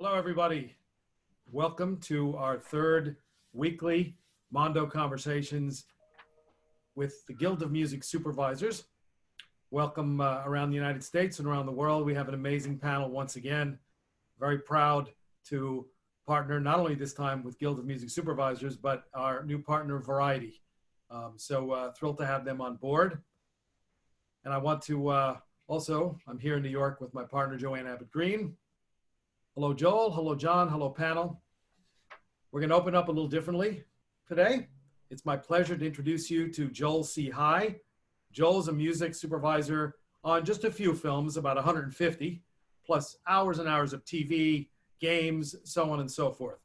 Hello, everybody. Welcome to our third weekly Mondo Conversations with the Guild of Music Supervisors. Welcome around the United States and around the world. We have an amazing panel once again. Very proud to partner not only this time with Guild of Music Supervisors, but our new partner, Variety. Thrilled to have them on board. And I want to I'm here in New York with my partner, Joanne Abbott-Green. Hello, Joel. Hello, John. Hello, panel. We're going to open up a little differently today. It's my pleasure to introduce you to Joel C. High. Joel's a music supervisor on just a few films, about 150, plus hours and hours of TV, games, so on and so forth.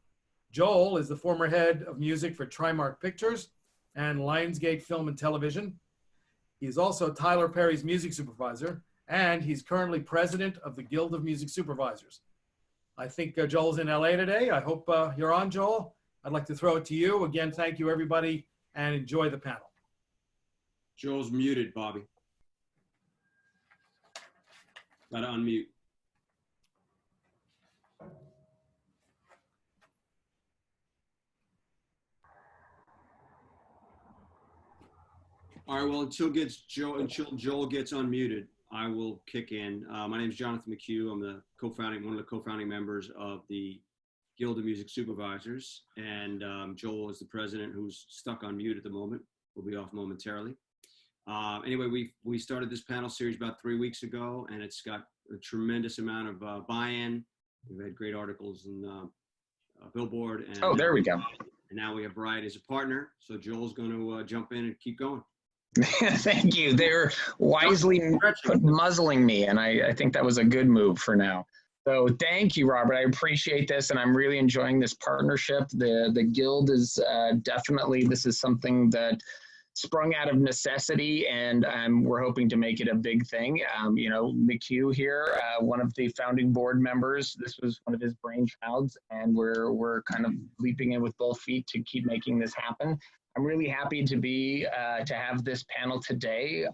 Joel is the former head of music for Trimark Pictures and Lionsgate Film and Television. He's also Tyler Perry's music supervisor, and he's currently president of the Guild of Music Supervisors. I think Joel's in LA today. I hope you're on, Joel. I'd like to throw it to you. Again, thank you, everybody, and enjoy the panel. Joel's muted, Bobby. Gotta unmute. All right, well, until Joel gets unmuted, I will kick in. My name is Jonathan McHugh. I'm the one of the co-founding members of the Guild of Music Supervisors, and Joel is the president, who's stuck on mute at the moment. We'll be off momentarily. Anyway, we started this panel series about 3 weeks ago, and it's got a tremendous amount of buy-in. We've had great articles in Billboard. And, there we go. And now we have Variety as a partner, so Joel's going to jump in and keep going. Thank you. They're wisely muzzling me, and I think that was a good move for now. So thank you, Robert. I appreciate this, and I'm really enjoying this partnership. The Guild is definitely, this is something that sprung out of necessity, and we're hoping to make it a big thing. McHugh here, one of the founding board members, this was one of his brainchilds, and we're kind of leaping in with both feet to keep making this happen. I'm really happy to have this panel today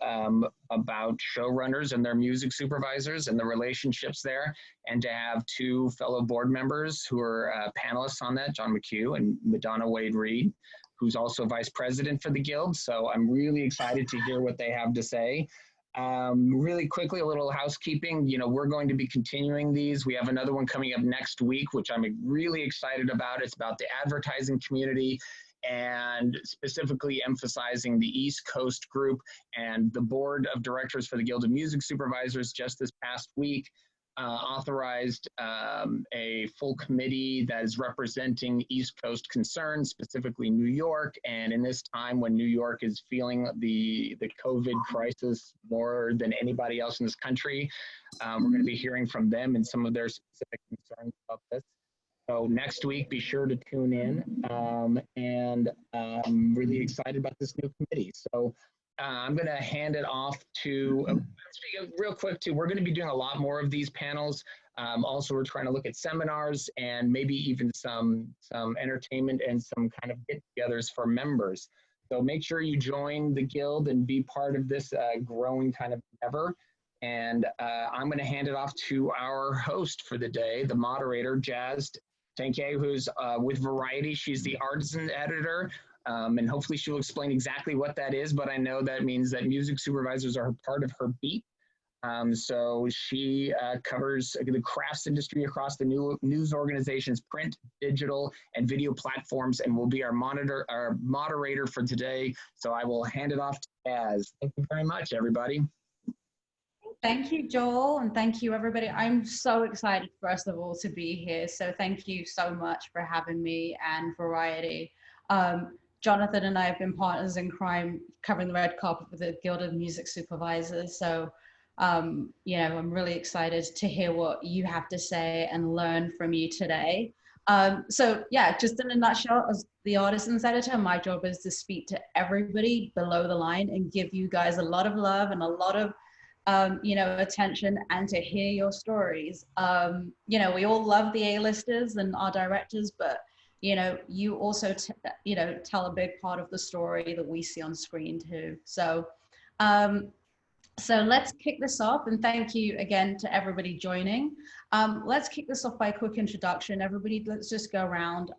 about showrunners and their music supervisors and the relationships there, and to have two fellow board members who are panelists on that, John McHugh and Madonna Wade-Reed, who's also vice president for the Guild. So I'm really excited to hear what they have to say. Really quickly, a little housekeeping. We're going to be continuing these. We have another one coming up next week, which I'm really excited about. It's about the advertising community, and specifically emphasizing the East Coast group. And the board of directors for the Guild of Music Supervisors just this past week authorized a full committee that is representing East Coast concerns, specifically New York. And in this time when New York is feeling the COVID crisis more than anybody else in this country, we're going to be hearing from them and some of their specific concerns about this. So next week, be sure to tune in, and I'm really excited about this new committee. So I'm going to hand it off to, real quick too, we're going to be doing a lot more of these panels. Also, we're trying to look at seminars and maybe even some entertainment and some kind of get-togethers for members. So make sure you join the Guild and be part of this growing kind of endeavor. And I'm going to hand it off to our host for the day, the moderator, Jazz Nkechi, who's with Variety. She's the artisan editor, and hopefully she'll explain exactly what that is, but I know that means that music supervisors are part of her beat. So she covers the crafts industry across the news organization's print, digital, and video platforms, and will be our moderator for today. So I will hand it off to Jazz. Thank you very much, everybody. Thank you, Joel, and thank you, everybody. I'm so excited, first of all, to be here. So thank you so much for having me and Variety. Jonathan and I have been partners in crime covering the red carpet with the Guild of Music Supervisors. So, I'm really excited to hear what you have to say and learn from you today. Just in a nutshell, as the artisans editor, my job is to speak to everybody below the line and give you guys a lot of love and a lot of attention, and to hear your stories. We all love the A-listers and our directors, but you also tell a big part of the story that we see on screen too. So So let's kick this off, and thank you again to everybody joining. Let's kick this off by a quick introduction. Everybody, let's just go around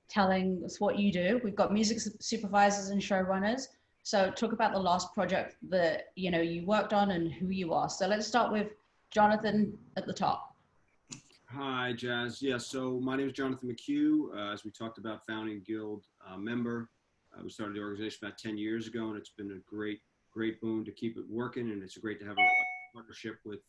telling us what you do. We've got music supervisors and showrunners. So talk about the last project that you worked on and who you are. So let's start with Jonathan at the top. Hi, Jazz. Yeah, so my name is Jonathan McHugh. As we talked about, founding Guild member. We started the organization about 10 years ago, and it's been a great boon to keep it working. And it's great to have a partnership with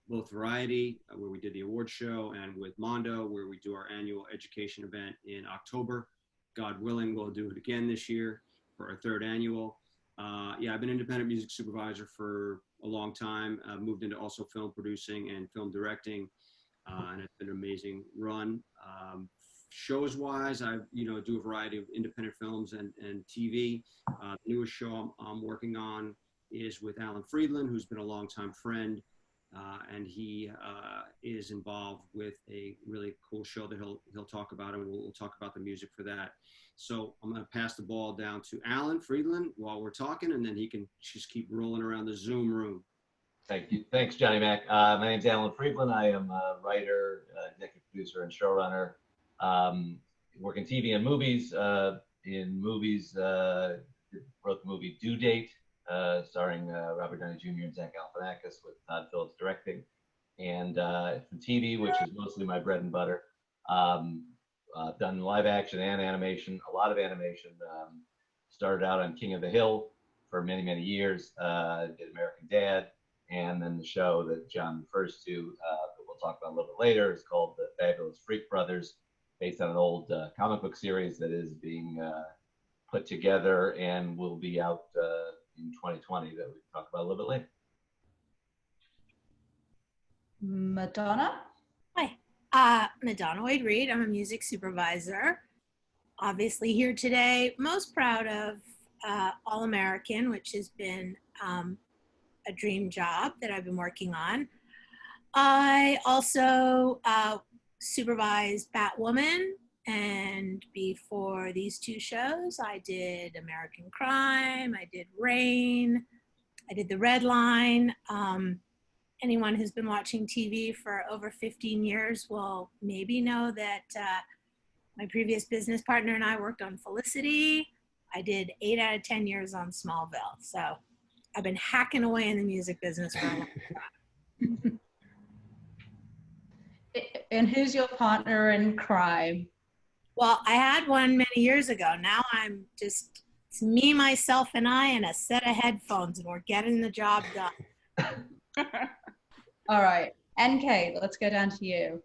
both Variety, where we did the award show, and with Mondo, where we do our annual education event in October. God willing, we'll do it again this year for our 3rd annual. Yeah, I've been independent music supervisor for a long time. Moved into also film producing and film directing, and it's been an amazing run. Shows wise, I do a variety of independent films and TV. The newest show I'm working on is with Alan Freedland, who's been a longtime friend, and he is involved with a really cool show that he'll talk about, and we'll talk about the music for that. So I'm going to pass the ball down to Alan Freedland while we're talking, and then he can just keep rolling around the Zoom room. Thank you. Thanks, Johnny Mac. My name's Alan Freedland. I am a writer, executive producer, and showrunner. Work in TV and movies. In movies, wrote the movie Due Date, starring Robert Downey Jr. and Zach Galifianakis, with Todd Phillips directing. And for TV, which is mostly my bread and butter, I've done live action and animation, a lot of animation. Started out on King of the Hill for many, many years. Did American Dad. And then the show that John refers to, that we'll talk about a little bit later, is called The Fabulous Freak Brothers, based on an old comic book series that is being put together and will be out in 2020 that we can talk about a little bit later. Madonna? Hi, Madonna Wade-Reed. I'm a music supervisor. Obviously here today, most proud of All American, which has been a dream job that I've been working on. I also supervised Batwoman, and before these 2 shows, I did American Crime, I did Rain, I did The Red Line. Anyone who's been watching TV for over 15 years will maybe know that my previous business partner and I worked on Felicity. I did 8 out of 10 years on Smallville. So I've been hacking away in the music business for a long time. And who's your partner in crime? Well, I had one many years ago. Now it's me, myself, and I, and a set of headphones, and we're getting the job done. All right. NK, let's go down to you.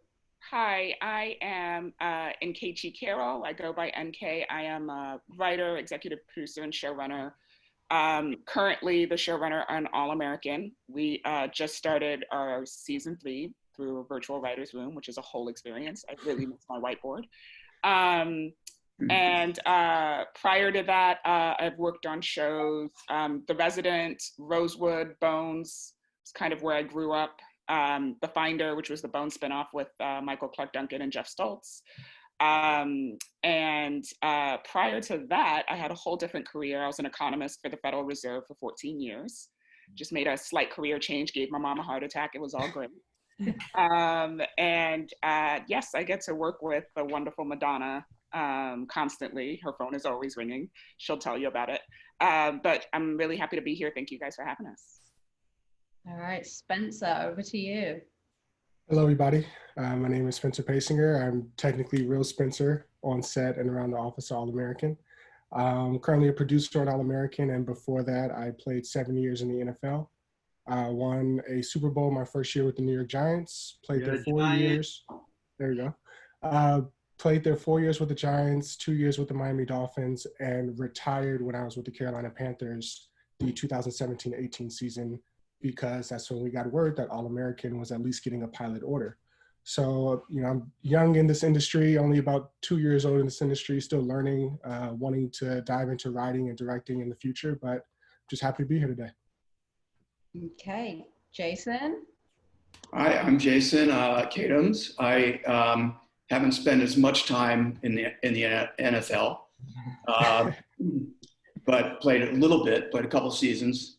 Hi, I am Nkechi Carroll. I go by NK. I am a writer, executive producer, and showrunner. Currently the showrunner on All American. We just started our season 3 through a virtual writer's room, which is a whole experience. I really miss my whiteboard. And prior to that, I've worked on shows. The Resident, Rosewood, Bones, is kind of where I grew up. The Finder, which was the Bones spinoff with Michael Clark Duncan and Jeff Stoltz. And prior to that, I had a whole different career. I was an economist for the Federal Reserve for 14 years. Just made a slight career change, gave my mom a heart attack. It was all great. Yes, I get to work with the wonderful Madonna constantly. Her phone is always ringing. She'll tell you about it. But I'm really happy to be here. Thank you guys for having us. All right, Spencer, over to you. Hello, everybody. My name is Spencer Paysinger. I'm technically real Spencer on set and around the office of All American. I'm currently a producer on All American, and before that, I played 7 years in the NFL. I won a Super Bowl my first year with the New York Giants, played there 4 years. There you go. Played there 4 years with the Giants, 2 years with the Miami Dolphins, and retired when I was with the Carolina Panthers the 2017-18 season, because that's when we got word that All American was at least getting a pilot order. So, I'm young in this industry, only about 2 years old in this industry, still learning, wanting to dive into writing and directing in the future, but just happy to be here today. Okay, Jason? Hi, I'm Jason Katims. I haven't spent as much time in the NFL, but played a little bit, played a couple seasons.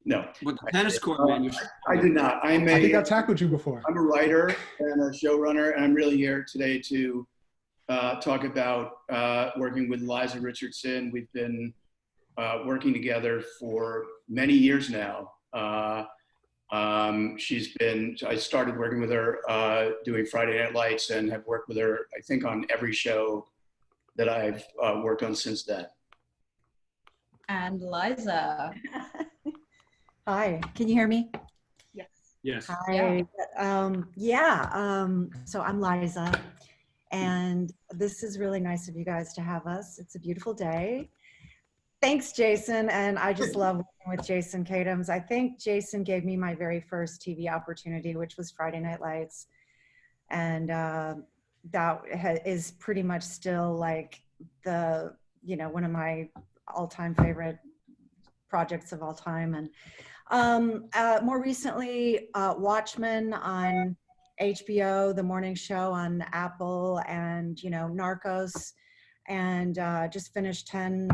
No. But the tennis court, man. I did not. I think I tackled you before. I'm a writer and a showrunner, and I'm really here today to talk about working with Liza Richardson. We've been working together for many years now. I started working with her doing Friday Night Lights and have worked with her, I think, on every show that I've worked on since then. And Liza. Hi, can you hear me? Yes. Yes. Hi. So I'm Liza, and this is really nice of you guys to have us. It's a beautiful day. Thanks, Jason, and I just love working with Jason Katims. I think Jason gave me my very first TV opportunity, which was Friday Night Lights, and that is pretty much still like the, one of my all-time favorite projects of all time. And more recently, Watchmen on HBO, the morning show on Apple, and Narcos, and just finished 10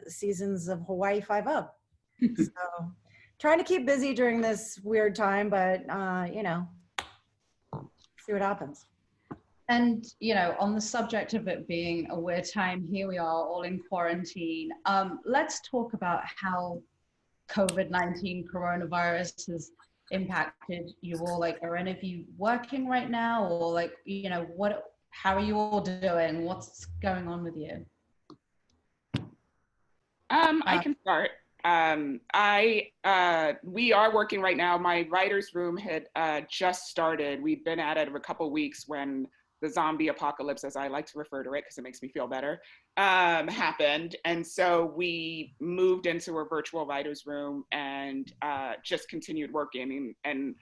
seasons of Hawaii Five-0. So trying to keep busy during this weird time, but see what happens. And, on the subject of it being a weird time, here we are all in quarantine. Let's talk about how COVID-19 coronavirus has impacted you all. Like, are any of you working right now, or like, how are you all doing? What's going on with you? I can start. We are working right now. My writer's room had just started. We'd been at it for a couple weeks when the zombie apocalypse, as I like to refer to it because it makes me feel better, happened. And so we moved into a virtual writer's room and just continued working. And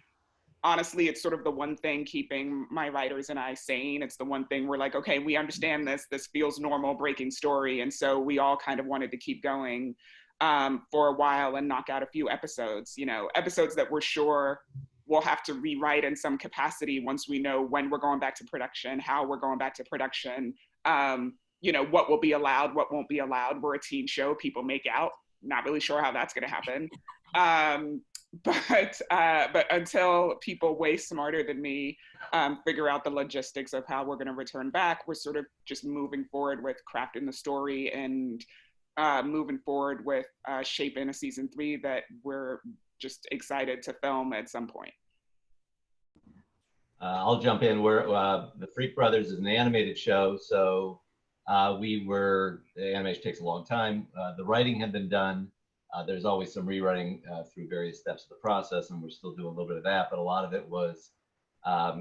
honestly, it's sort of the one thing keeping my writers and I sane. It's the one thing we're like, okay, we understand this. This feels normal, breaking story. And so we all kind of wanted to keep going for a while and knock out a few episodes, episodes that we're sure we'll have to rewrite in some capacity once we know when we're going back to production, how we're going back to production, what will be allowed, what won't be allowed. We're a teen show, people make out. Not really sure how that's going to happen. But until people way smarter than me figure out the logistics of how we're going to return back, we're sort of just moving forward with crafting the story and moving forward with shaping a season 3 that we're just excited to film at some point. I'll jump in. We're the Freak Brothers is an animated show, so the animation takes a long time. The writing had been done. There's always some rewriting through various steps of the process, and we're still doing a little bit of that, but a lot of it was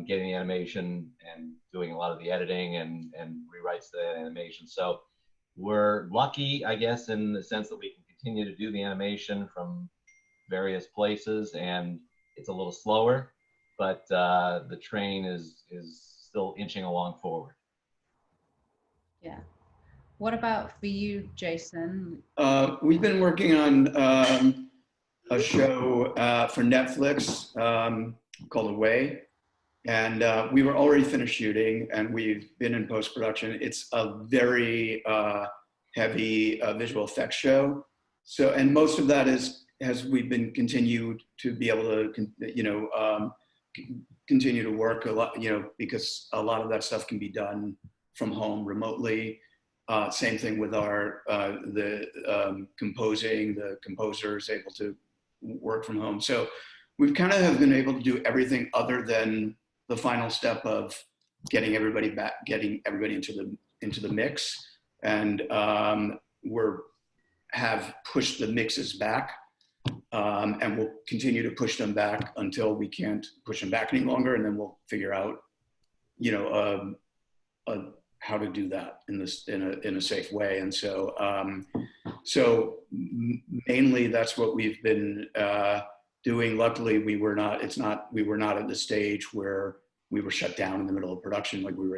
getting the animation and doing a lot of the editing and rewrites to that animation. So we're lucky, I guess, in the sense that we can continue to do the animation from various places, and it's a little slower, but the train is still inching along forward. Yeah. What about for you, Jason? We've been working on a show for Netflix called Away, and we were already finished shooting, and we've been in post-production. It's a very heavy visual effects show. So, and most of that has we've been continued to be able to, continue to work a lot, because a lot of that stuff can be done from home remotely. Same thing with our composing. The composer is able to work from home. So we've kind of have been able to do everything other than the final step of getting everybody into the mix, and have pushed the mixes back, and we'll continue to push them back until we can't push them back any longer, and then we'll figure out, how to do that in a safe way. And so mainly that's what we've been doing. Luckily, we were not at the stage where we were shut down in the middle of production. Like we'll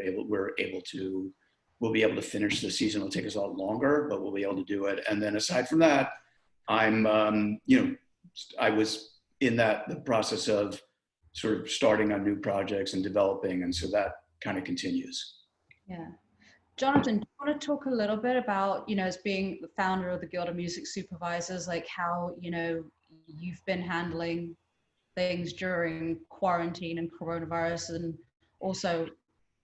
be able to finish the season. It'll take us a lot longer, but we'll be able to do it. And then aside from that, I'm, I was in the process of sort of starting on new projects and developing. And so that kind of continues. Yeah. Jonathan, do you want to talk a little bit about, as being the founder of the Guild of Music Supervisors, like how, you've been handling things during quarantine and coronavirus, and also,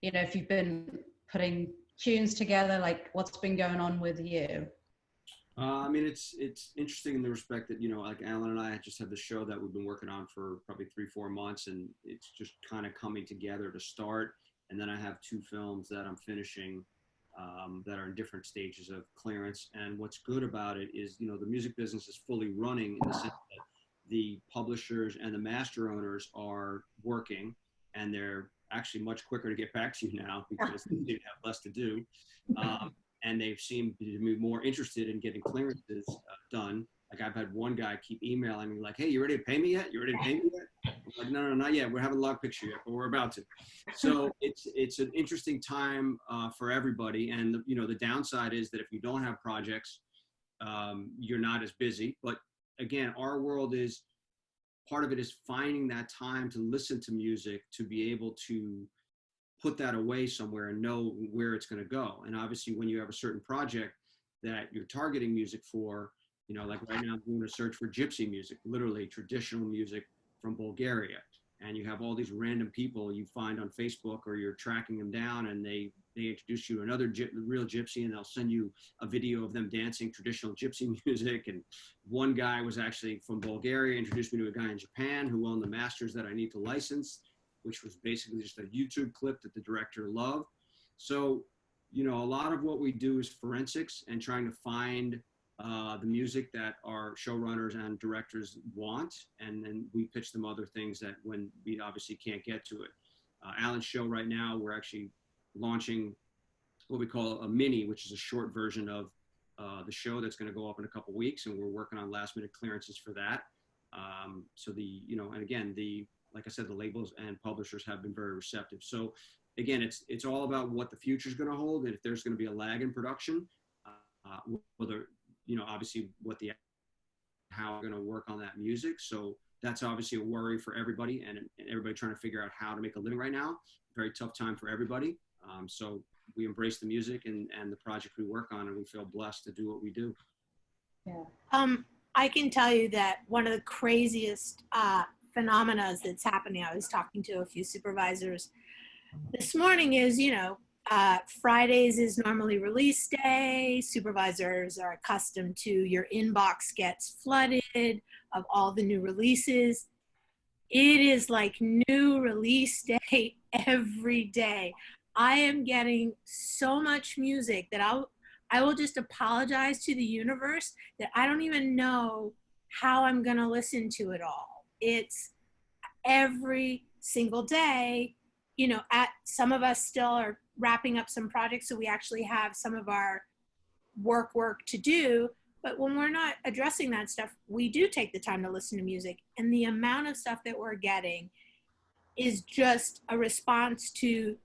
you know, if you've been putting tunes together, like what's been going on with you? I mean, it's interesting in the respect that, you know, like Alan and I just had the show that we've been working on for probably 3-4 months, and it's just kind of coming together to start. And then I have 2 films that I'm finishing that are in different stages of clearance. And what's good about it is, you know, the music business is fully running in the sense that the publishers and the master owners are working, and they're actually much quicker to get back to you now because they have less to do. And they seem to be more interested in getting clearances done. Like I've had one guy keep emailing me like, hey, you ready to pay me yet? You ready to pay me yet? I'm like, no, not yet. We haven't logged picture yet, but we're about to. So it's an interesting time for everybody. And you know, the downside is that if you don't have projects, you're not as busy. But again, our world is, part of it is finding that time to listen to music, to be able to put that away somewhere and know where it's going to go. And obviously when you have a certain project that you're targeting music for, you know, like right now I'm doing a search for gypsy music, literally traditional music from Bulgaria. And you have all these random people you find on Facebook, or you're tracking them down, and they introduce you to another real gypsy, and they'll send you a video of them dancing traditional gypsy music. And one guy was actually from Bulgaria, introduced me to a guy in Japan who owned the masters that I need to license, which was basically just a YouTube clip that the director loved. So, you know, a lot of what we do is forensics and trying to find the music that our showrunners and directors want, and then we pitch them other things that when we obviously can't get to it. Alan's show right now, we're actually launching what we call a mini, which is a short version of the show that's going to go up in a couple weeks, and we're working on last minute clearances for that. So the, you know, and again, like I said, the labels and publishers have been very receptive. So again, it's all about what the future is going to hold, and if there's going to be a lag in production, whether, you know, obviously how we're going to work on that music. So that's obviously a worry for everybody, and everybody trying to figure out how to make a living right now. Very tough time for everybody. So we embrace the music and the project we work on, and we feel blessed to do what we do. Yeah. I can tell you that one of the craziest phenomena that's happening, I was talking to a few supervisors this morning, is, you know, Fridays is normally release day. Supervisors are accustomed to your inbox gets flooded of all the new releases. It is like new release day every day. I am getting so much music that I will just apologize to the universe that I don't even know how I'm going to listen to it all. It's every single day. You know, some of us still are wrapping up some projects, so we actually have some of our work to do. But when we're not addressing that stuff, we do take the time to listen to music. And the amount of stuff that we're getting is just a response to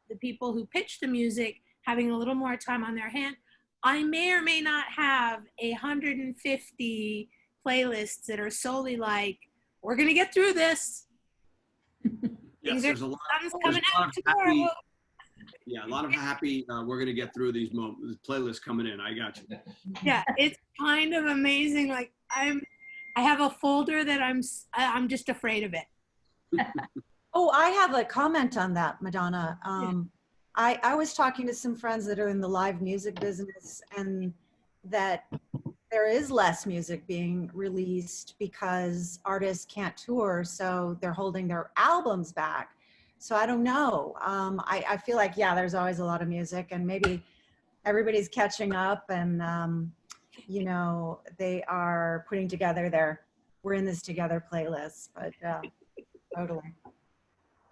the people who pitch the music having a little more time on their hand. I may or may not have 150 playlists that are solely like, we're going to get through this. Yes, there's a lot of happy, yeah, a lot of happy, we're going to get through these playlists coming in. I got you. Yeah, it's kind of amazing. Like I have a folder that I'm just afraid of it. Oh, I have a comment on that, Madonna. I was talking to some friends that are in the live music business, and that there is less music being released because artists can't tour, so they're holding their albums back. So I don't know. I feel like, yeah, there's always a lot of music, and maybe everybody's catching up, and you know, they are putting together their "We're in this together" playlist. But totally.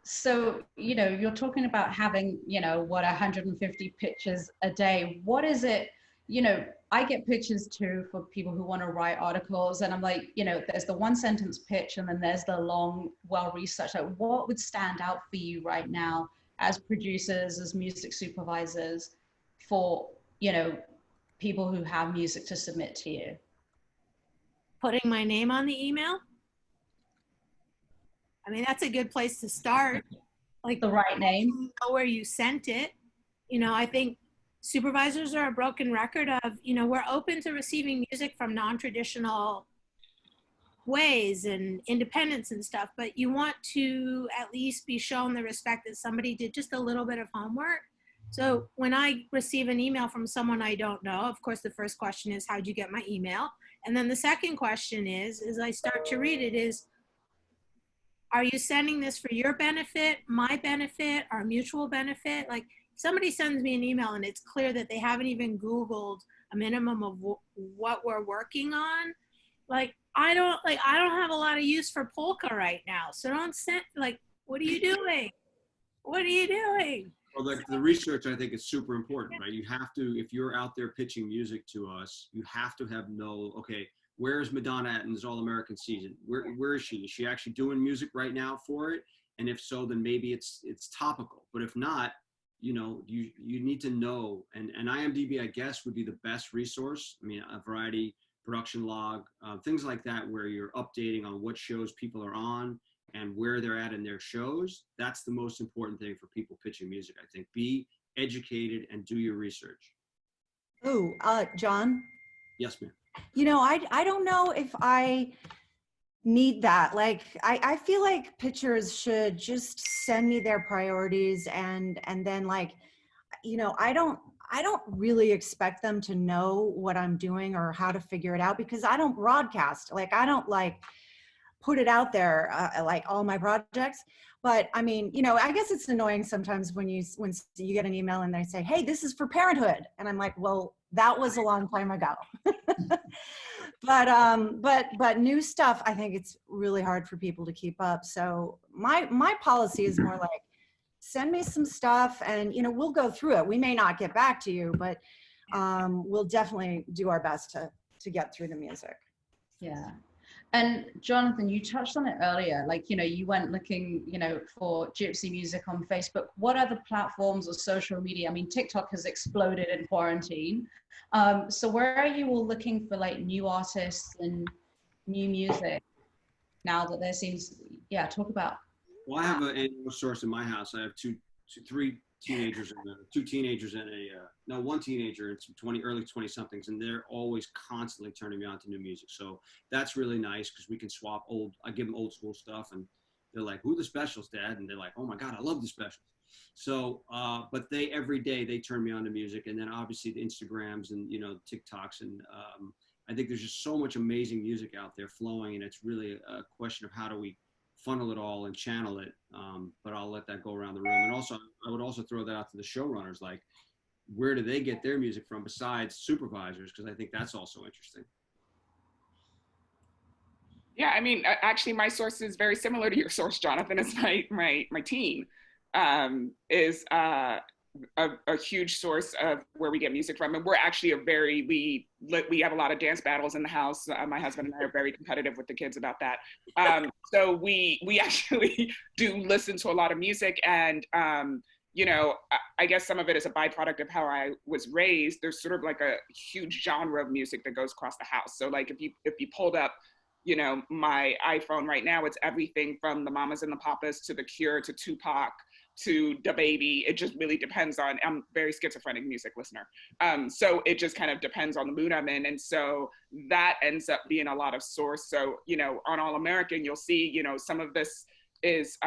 So, you know, you're talking about having, you know, 150 pitches a day. What is it? You know, I get pitches too for people who want to write articles, and I'm like, you know, there's the one sentence pitch, and then there's the long, well-researched. Like, what would stand out for you right now as producers, as music supervisors, for, you know, people who have music to submit to you? Putting my name on the email. I mean, that's a good place to start. Like the right name. Know where you sent it. You know, I think supervisors are a broken record of, you know, we're open to receiving music from non-traditional ways and independence and stuff, but you want to at least be shown the respect that somebody did just a little bit of homework. So when I receive an email from someone I don't know, of course, the first question is, how'd you get my email? And then the second question is, as I start to read it, is, are you sending this for your benefit, my benefit, our mutual benefit? Like, somebody sends me an email and it's clear that they haven't even Googled a minimum of what we're working on. Like, I don't have a lot of use for polka right now. So don't send, like, what are you doing? What are you doing? Well, the research, I think, is super important, right? You have to, if you're out there pitching music to us, you have to okay, where is Madonna at in this All-American season? Where is she? Is she actually doing music right now for it? And if so, then maybe it's topical. But if not, you need to know. And IMDb, I guess, would be the best resource. I mean, a Variety, production log, things like that, where you're updating on what shows people are on and where they're at in their shows. That's the most important thing for people pitching music, I think. Be educated and do your research. Oh, John? Yes, ma'am. I don't know if I need that. Like, I feel like pitchers should just send me their priorities and then, like, I don't really expect them to know what I'm doing or how to figure it out, because I don't broadcast. Like, I don't put it out there like all my projects. But I mean, I guess it's annoying sometimes when you get an email and they say, hey, this is for parenthood. And I'm like, well, that was a long time ago. But new stuff, I think it's really hard for people to keep up. So my policy is more like, send me some stuff and, we'll go through it. We may not get back to you, but we'll definitely do our best to get through the music. Yeah. And Jonathan, you touched on it earlier, like, you went looking, for gypsy music on Facebook. What other platforms or social media? I mean, TikTok has exploded in quarantine. So where are you all looking for like new artists and new music now that there seems, talk about. Well, I have an annual source in my house. I have three teenagers and one teenager and some early 20 somethings, and they're always constantly turning me on to new music. So that's really nice because we can swap I give them old school stuff and they're like, who are the Specials, Dad? And they're like, oh my God, I love the Specials. So, but every day they turn me on to music, and then obviously the Instagrams and, TikToks. And I think there's just so much amazing music out there flowing, and it's really a question of how do we funnel it all and channel it. But I'll let that go around the room. And also, I would also throw that out to the showrunners, like, where do they get their music from besides Supervisors? Because I think that's also interesting. Yeah, I mean, actually, my source is very similar to your source, Jonathan. It's my team is a huge source of where we get music from, and we're actually we have a lot of dance battles in the house. My husband and I are very competitive with the kids about that. So we actually do listen to a lot of music, and I guess some of it is a byproduct of how I was raised. There's sort of like a huge genre of music that goes across the house. So like if you pulled up, my iPhone right now, it's everything from the Mamas and the Papas to The Cure to Tupac to DaBaby. It just really depends on, I'm a very schizophrenic music listener. So it just kind of depends on the mood I'm in. And so that ends up being a lot of source. So, on All American, you'll see, some of this is,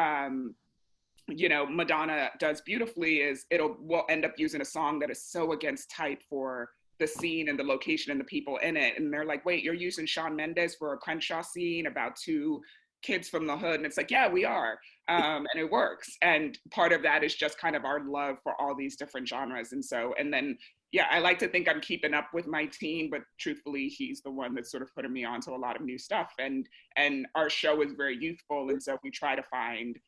Madonna does beautifully is we'll end up using a song that is so against type for the scene and the location and the people in it. And they're like, wait, you're using Shawn Mendes for a Crenshaw scene about two kids from the hood? And it's like, yeah, we are. And it works. And part of that is just kind of our love for all these different genres. And then, I like to think I'm keeping up with my teen, but truthfully, he's the one that's sort of putting me onto a lot of new stuff. And our show is very youthful. And so we try to find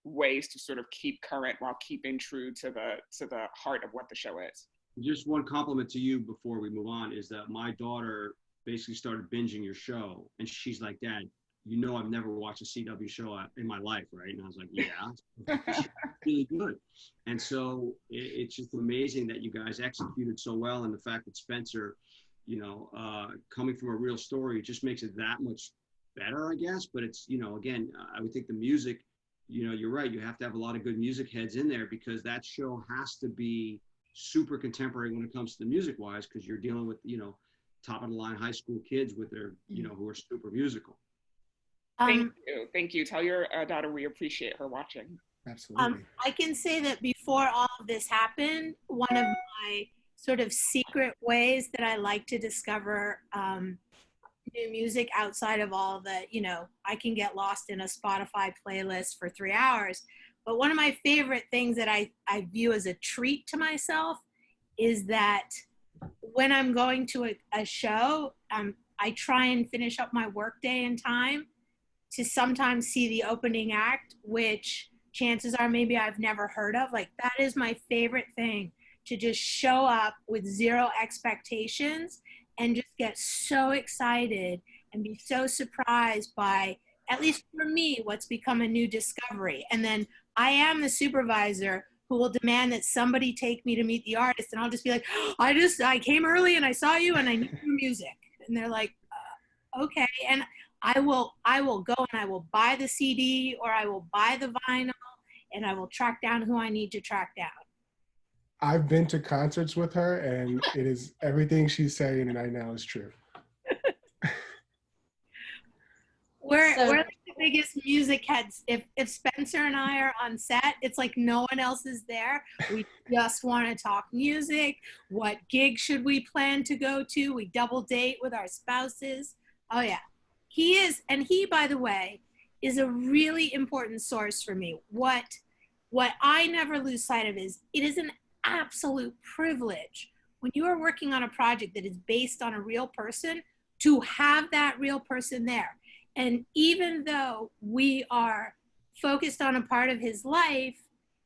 ways to sort of keep current while keeping true to the heart of what the show is. Just one compliment to you before we move on is that my daughter basically started binging your show, and she's like, Dad, I've never watched a CW show in my life, right? And I was like, yeah, it's really good. And so it's just amazing that you guys executed so well, and the fact that Spencer, coming from a real story, just makes it that much better, I guess. But it's, again, I would think the music, you're right, you have to have a lot of good music heads in there, because that show has to be super contemporary when it comes to the music wise, because you're dealing with, top of the line high school kids with their, you know, who are super musical. Thank you. Thank you. Tell your daughter we appreciate her watching. Absolutely. I can say that before all of this happened, one of my sort of secret ways that I like to discover new music outside of all the, you know, I can get lost in a Spotify playlist for 3 hours. But one of my favorite things that I view as a treat to myself is that when I'm going to a show, I try and finish up my workday in time to sometimes see the opening act, which chances are maybe I've never heard of. Like, that is my favorite thing, to just show up with zero expectations and just get so excited and be so surprised by, at least for me, what's become a new discovery. And then I am the supervisor who will demand that somebody take me to meet the artist, and I'll just be like, I came early and I saw you and I knew your music. And they're like, okay. And I will go and I will buy the CD or I will buy the vinyl and I will track down who I need to track down. I've been to concerts with her, and it is everything she's saying right now is true. We're like the biggest music heads. If Spencer and I are on set, it's like no one else is there. We just want to talk music. What gig should we plan to go to? We double date with our spouses. Oh yeah. He is, and he, by the way, is a really important source for me. What I never lose sight of is it is an absolute privilege when you are working on a project that is based on a real person to have that real person there. And even though we are focused on a part of his life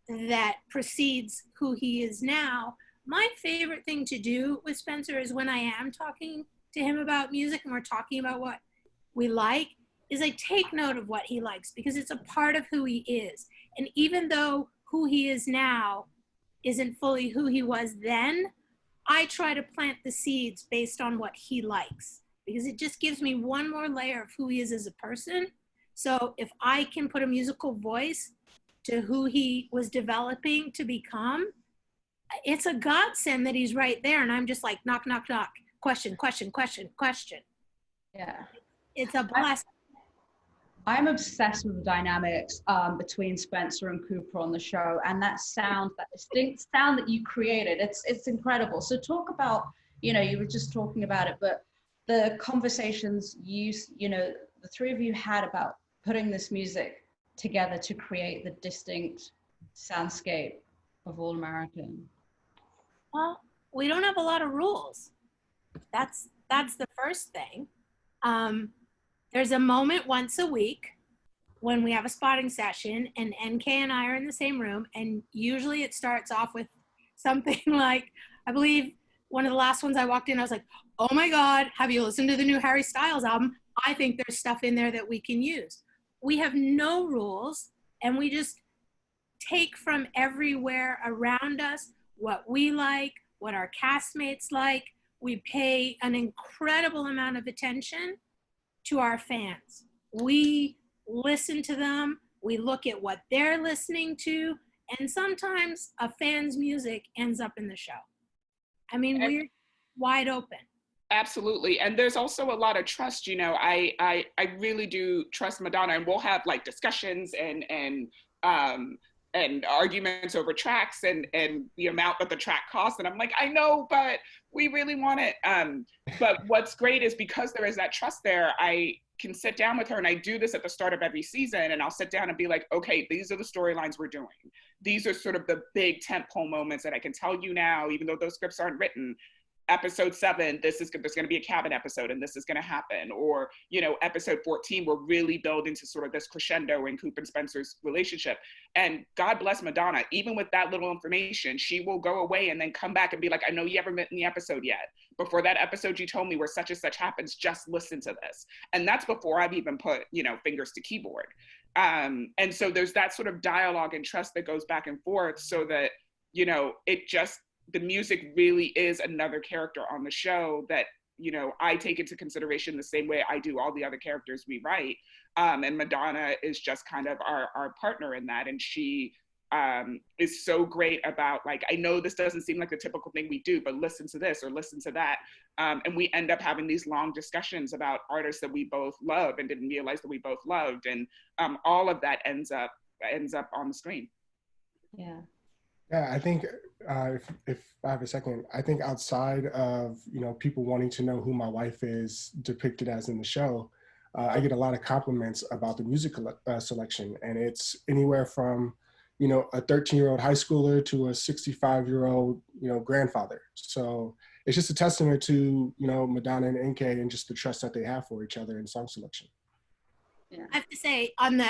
that precedes who he is now, my favorite thing to do with Spencer is when I am talking to him about music and we're talking about what we like, is I take note of what he likes because it's a part of who he is. And even though who he is now isn't fully who he was then, I try to plant the seeds based on what he likes, because it just gives me one more layer of who he is as a person. So if I can put a musical voice to who he was developing to become, it's a godsend that he's right there. And I'm just like, knock, knock, knock, question, question, question, question. Yeah. It's a blessing. I'm obsessed with the dynamics between Spencer and Cooper on the show, and that sound, that distinct sound that you created, it's incredible. So talk about, you know, you were just talking about it, but the conversations you know, the three of you had about putting this music together to create the distinct soundscape of All American. Well, we don't have a lot of rules. That's the first thing. There's a moment once a week when we have a spotting session and NK and I are in the same room, and usually it starts off with something like, I believe one of the last ones I walked in, I was like, oh my God, have you listened to the new Harry Styles album? I think there's stuff in there that we can use. We have no rules, and we just take from everywhere around us what we like, what our castmates like. We pay an incredible amount of attention to our fans. We listen to them, we look at what they're listening to, and sometimes a fan's music ends up in the show. I mean, we're wide open. Absolutely. And there's also a lot of trust, you know, I really do trust Madonna, and we'll have like discussions and arguments over tracks and the amount that the track costs. And I'm like, I know, but we really want it. But what's great is because there is that trust there, I can sit down with her, and I do this at the start of every season, and I'll sit down and be like, okay, these are the storylines we're doing. These are sort of the big tentpole moments that I can tell you now, even though those scripts aren't written. Episode 7, there's going to be a cabin episode and this is going to happen. Or, you know, episode 14, we're really building to sort of this crescendo in Coop and Spencer's relationship. And God bless Madonna, even with that little information, she will go away and then come back and be like, I know you haven't written the episode yet. Before that episode you told me where such and such happens, just listen to this. And that's before I've even put, you know, fingers to keyboard. And so there's that sort of dialogue and trust that goes back and forth, so that, you know, the music really is another character on the show that, you know, I take into consideration the same way I do all the other characters we write. And Madonna is just kind of our partner in that. And she is so great about like, I know this doesn't seem like the typical thing we do, but listen to this or listen to that. And we end up having these long discussions about artists that we both love and didn't realize that we both loved. And all of that ends up on the screen. Yeah. Yeah, I think if I have a second, I think outside of, people wanting to know who my wife is depicted as in the show, I get a lot of compliments about the music selection. And it's anywhere from, a 13-year-old high schooler to a 65-year-old, grandfather. So it's just a testament to, Madonna and Nke and just the trust that they have for each other in song selection. Yeah. I have to say, on the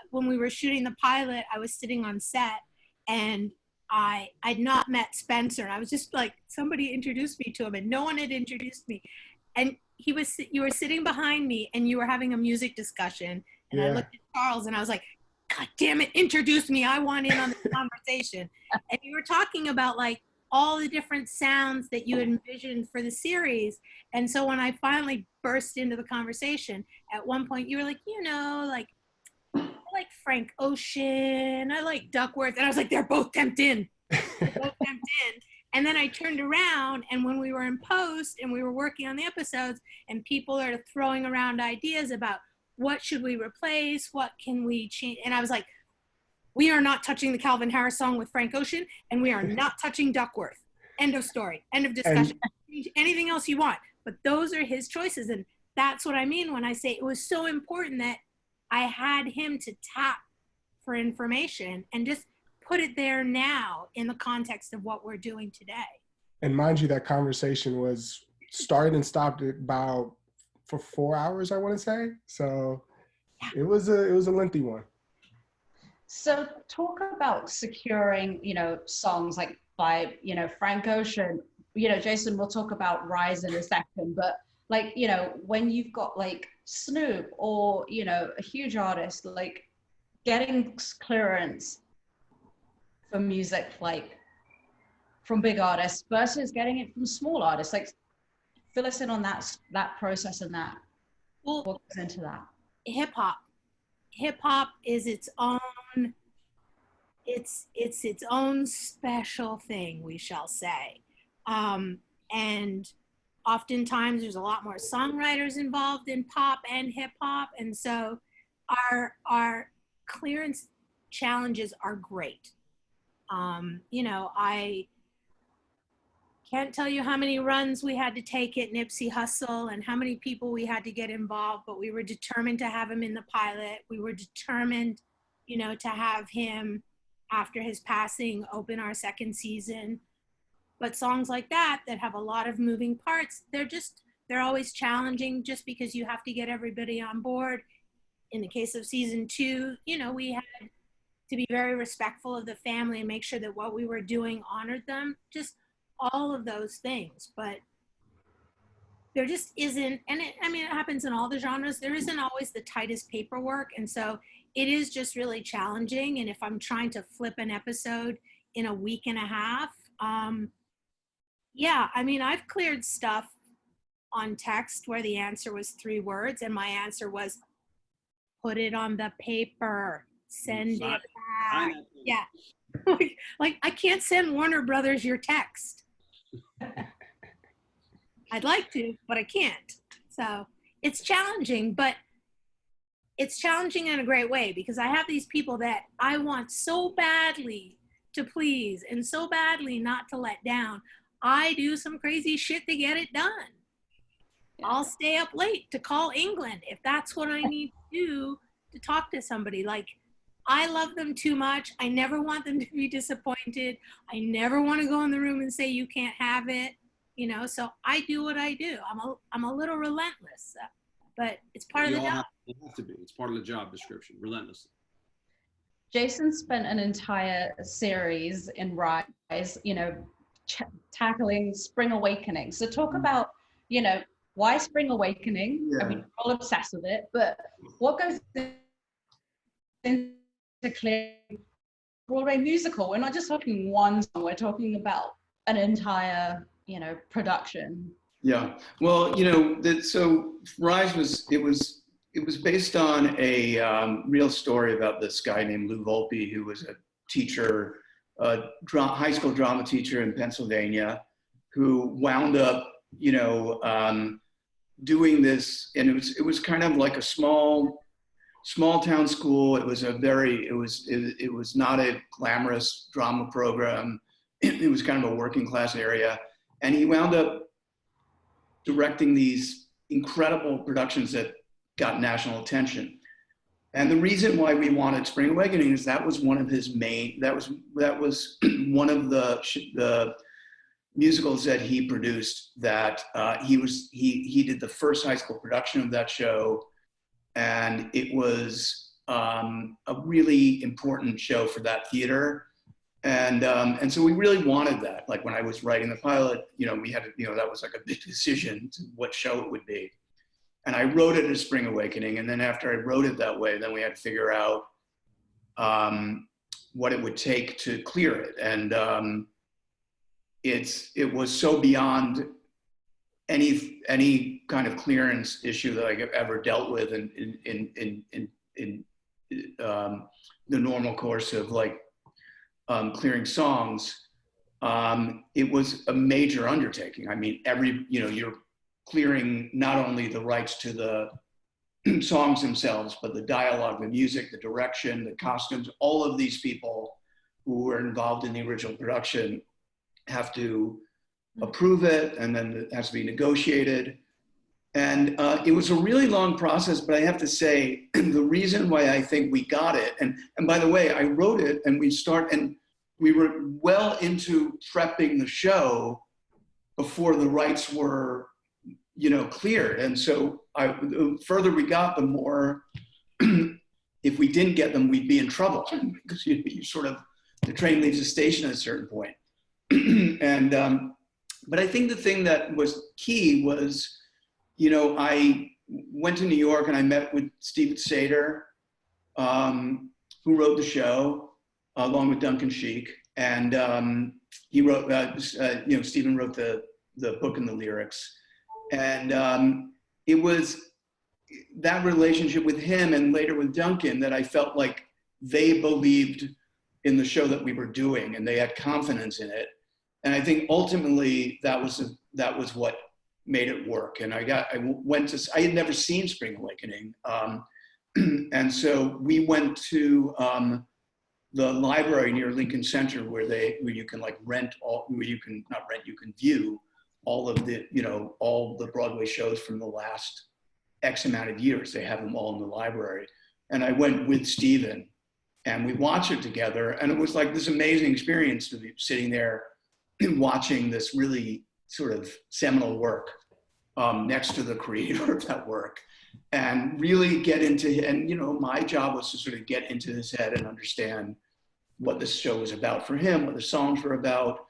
when we were shooting the pilot, I was sitting on set and I'd not met Spencer. I was just like, somebody introduced me to him and no one had introduced me. And you were sitting behind me and you were having a music discussion. And I looked at Charles and I was like, God damn it, introduce me. I want in on the conversation. And you were talking about like all the different sounds that you envisioned for the series. And so when I finally burst into the conversation, at one point you were like, I like Frank Ocean, I like Duckworth. And I was like, they're both temped in. And then I turned around and when we were in post and we were working on the episodes and people are throwing around ideas about what should we replace, what can we change? And I was like, we are not touching the Calvin Harris song with Frank Ocean and we are not touching Duckworth. End of story, end of discussion. Anything else you want, but those are his choices. And that's what I mean when I say it was so important that I had him to tap for information and just put it there now in the context of what we're doing today. And mind you, that conversation was started and stopped for 4 hours, I want to say. So it was a lengthy one. So talk about securing, songs like by, Frank Ocean, Jason, we'll talk about Rise in a second, but like, when you've got like Snoop or, a huge artist, like getting clearance for music, like from big artists versus getting it from small artists, like fill us in on that process and that. What goes into that? Hip hop is its own, it's its own special thing, we shall say. And oftentimes there's a lot more songwriters involved in pop and hip hop. And so our clearance challenges are great. I can't tell you how many runs we had to take at Nipsey Hussle and how many people we had to get involved, but we were determined to have him in the pilot. We were determined, to have him after his passing open our second season. But songs like that have a lot of moving parts, they're always challenging just because you have to get everybody on board. In the case of season 2, we had to be very respectful of the family and make sure that what we were doing honored them, just all of those things. But there just isn't, and it happens in all the genres, there isn't always the tightest paperwork. And so it is just really challenging. And if I'm trying to flip an episode in a week and a half, I've cleared stuff on text where the answer was 3 words and my answer was, put it on the paper, send it back. Yeah. Like I can't send Warner Brothers your text. I'd like to, but I can't. So it's challenging, but it's challenging in a great way because I have these people that I want so badly to please and so badly not to let down. I do some crazy shit to get it done. Yeah. I'll stay up late to call England if that's what I need to do to talk to somebody. Like, I love them too much. I never want them to be disappointed. I never want to go in the room and say, you can't have it. So I do what I do. I'm a little relentless, but it's part of the job. You have to be. It's part of the job description, relentless. Jason spent an entire series in Rise, tackling Spring Awakening. So talk about, why Spring Awakening? Yeah. I mean, we're all obsessed with it, but what goes into clear Broadway musical? We're not just talking one song, we're talking about an entire, production. Yeah, well, so Rise was based on a real story about this guy named Lou Volpe, who was a teacher, high school drama teacher in Pennsylvania, who wound up, doing this, and it was kind of like a small town school. It was it was not a glamorous drama program. It was kind of a working class area, and he wound up directing these incredible productions that got national attention. And the reason why we wanted Spring Awakening is that was one of his main, that was one of the musicals that he produced that he did the first high school production of that show. And it was a really important show for that theater. And so we really wanted that. Like when I was writing the pilot, we had, that was like a big decision to what show it would be. And I wrote it as Spring Awakening. And then after I wrote it that way, then we had to figure out what it would take to clear it. And it was so beyond any kind of clearance issue that I've ever dealt with in the normal course of like clearing songs. It was a major undertaking. I mean, you're clearing not only the rights to the songs themselves, but the dialogue, the music, the direction, the costumes. All of these people who were involved in the original production have to approve it, and then it has to be negotiated. And it was a really long process, but I have to say, the reason why I think we got it, and by the way, I wrote it, and we were well into prepping the show before the rights were cleared. And so the further we got, the more, if we didn't get them, we'd be in trouble, because you sort of, the train leaves the station at a certain point. And, but I think the thing that was key was, I went to New York and I met with Stephen Sater, who wrote the show, along with Duncan Sheik. And he wrote, Stephen wrote the book and the lyrics. And it was that relationship with him and later with Duncan that I felt like they believed in the show that we were doing, and they had confidence in it. And I think ultimately that was what made it work. And I had never seen Spring Awakening. And so we went to the library near Lincoln Center where you can like you can view all of all the Broadway shows from the last X amount of years. They have them all in the library. And I went with Stephen and we watched it together. And it was like this amazing experience to be sitting there and watching this really sort of seminal work next to the creator of that work, and really get into, and my job was to sort of get into his head and understand what this show was about for him, what the songs were about,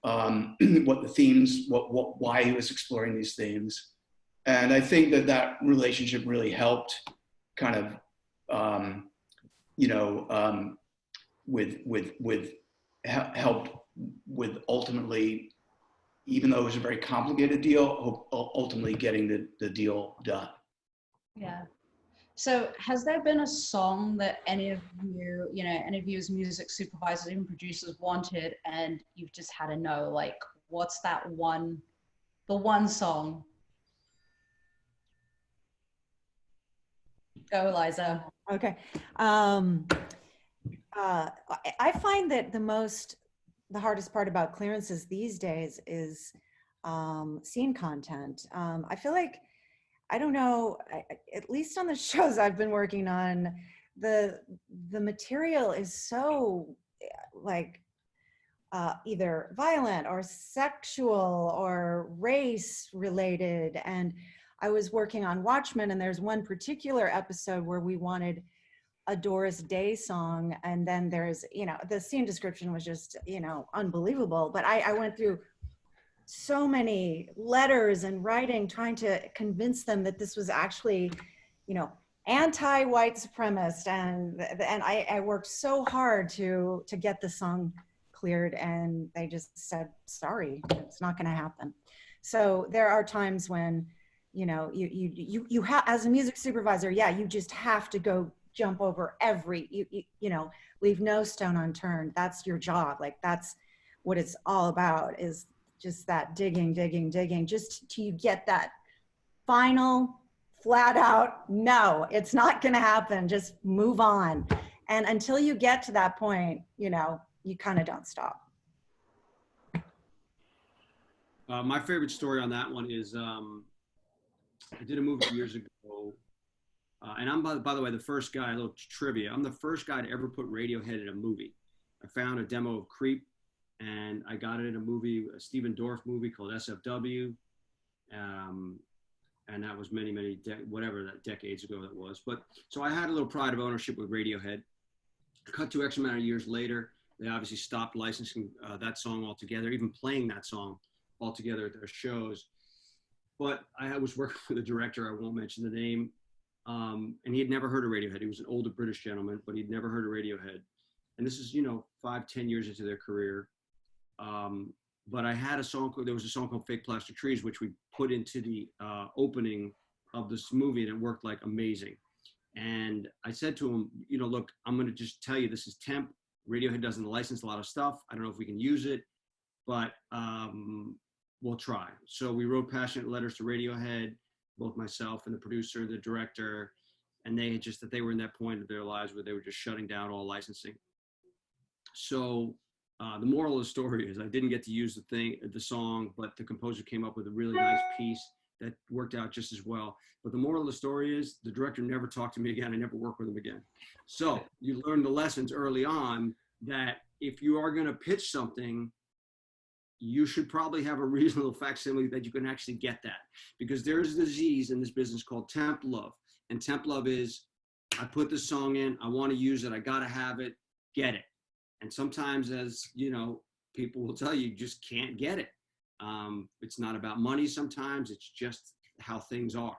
what the themes, why he was exploring these themes. And I think that relationship really helped kind of, helped with ultimately, even though it was a very complicated deal, ultimately getting the deal done. Yeah. So has there been a song that any of you as music supervisors, even producers wanted, and you've just had to know, like, what's the one song? Go, Liza. Okay. I find that the hardest part about clearances these days is scene content. I feel like, I don't know, at least on the shows I've been working on, the material is so like either violent or sexual or race related. And I was working on Watchmen, and there's one particular episode where we wanted a Doris Day song, and then there's, the scene description was just, unbelievable. But I went through so many letters and writing trying to convince them that this was actually, anti-white supremacist, and I worked so hard to get the song cleared, and they just said, sorry, it's not going to happen. So there are times when, you have, as a music supervisor, you just have to go jump over you know, leave no stone unturned. That's your job. Like, that's what it's all about, is just that digging, just till you get that final flat out, no, it's not going to happen. Just move on. And until you get to that point, you know, you kind of don't stop. My favorite story on that one is I did a movie years ago, and I'm, by the way, the first guy, a little trivia, I'm the first guy to ever put Radiohead in a movie. I found a demo of Creep, and I got it in a movie, a Stephen Dorff movie called SFW, and that was many whatever that decades ago that was. But so I had a little pride of ownership with Radiohead. Cut to X amount of years later, they obviously stopped licensing that song altogether, even playing that song altogether at their shows. But I was working with a director, I won't mention the name, and he had never heard of Radiohead. He was an older British gentleman, but he'd never heard of Radiohead. And this is, 5-10 years into their career. But I had there was a song called Fake Plastic Trees, which we put into the opening of this movie, and it worked like amazing. And I said to him, look, I'm going to just tell you, this is temp. Radiohead doesn't license a lot of stuff. I don't know if we can use it, but we'll try. So we wrote passionate letters to Radiohead, both myself and the producer, the director, and they were in that point of their lives where they were just shutting down all licensing. So the moral of the story is I didn't get to use the song, but the composer came up with a really nice piece that worked out just as well. But the moral of the story is the director never talked to me again. I never worked with him again. So you learn the lessons early on that if you are going to pitch something, you should probably have a reasonable facsimile that you can actually get that. Because there's a disease in this business called temp love. And temp love is, I put this song in, I want to use it, I got to have it, get it. And sometimes, as people will tell you, you just can't get it. It's not about money sometimes, it's just how things are.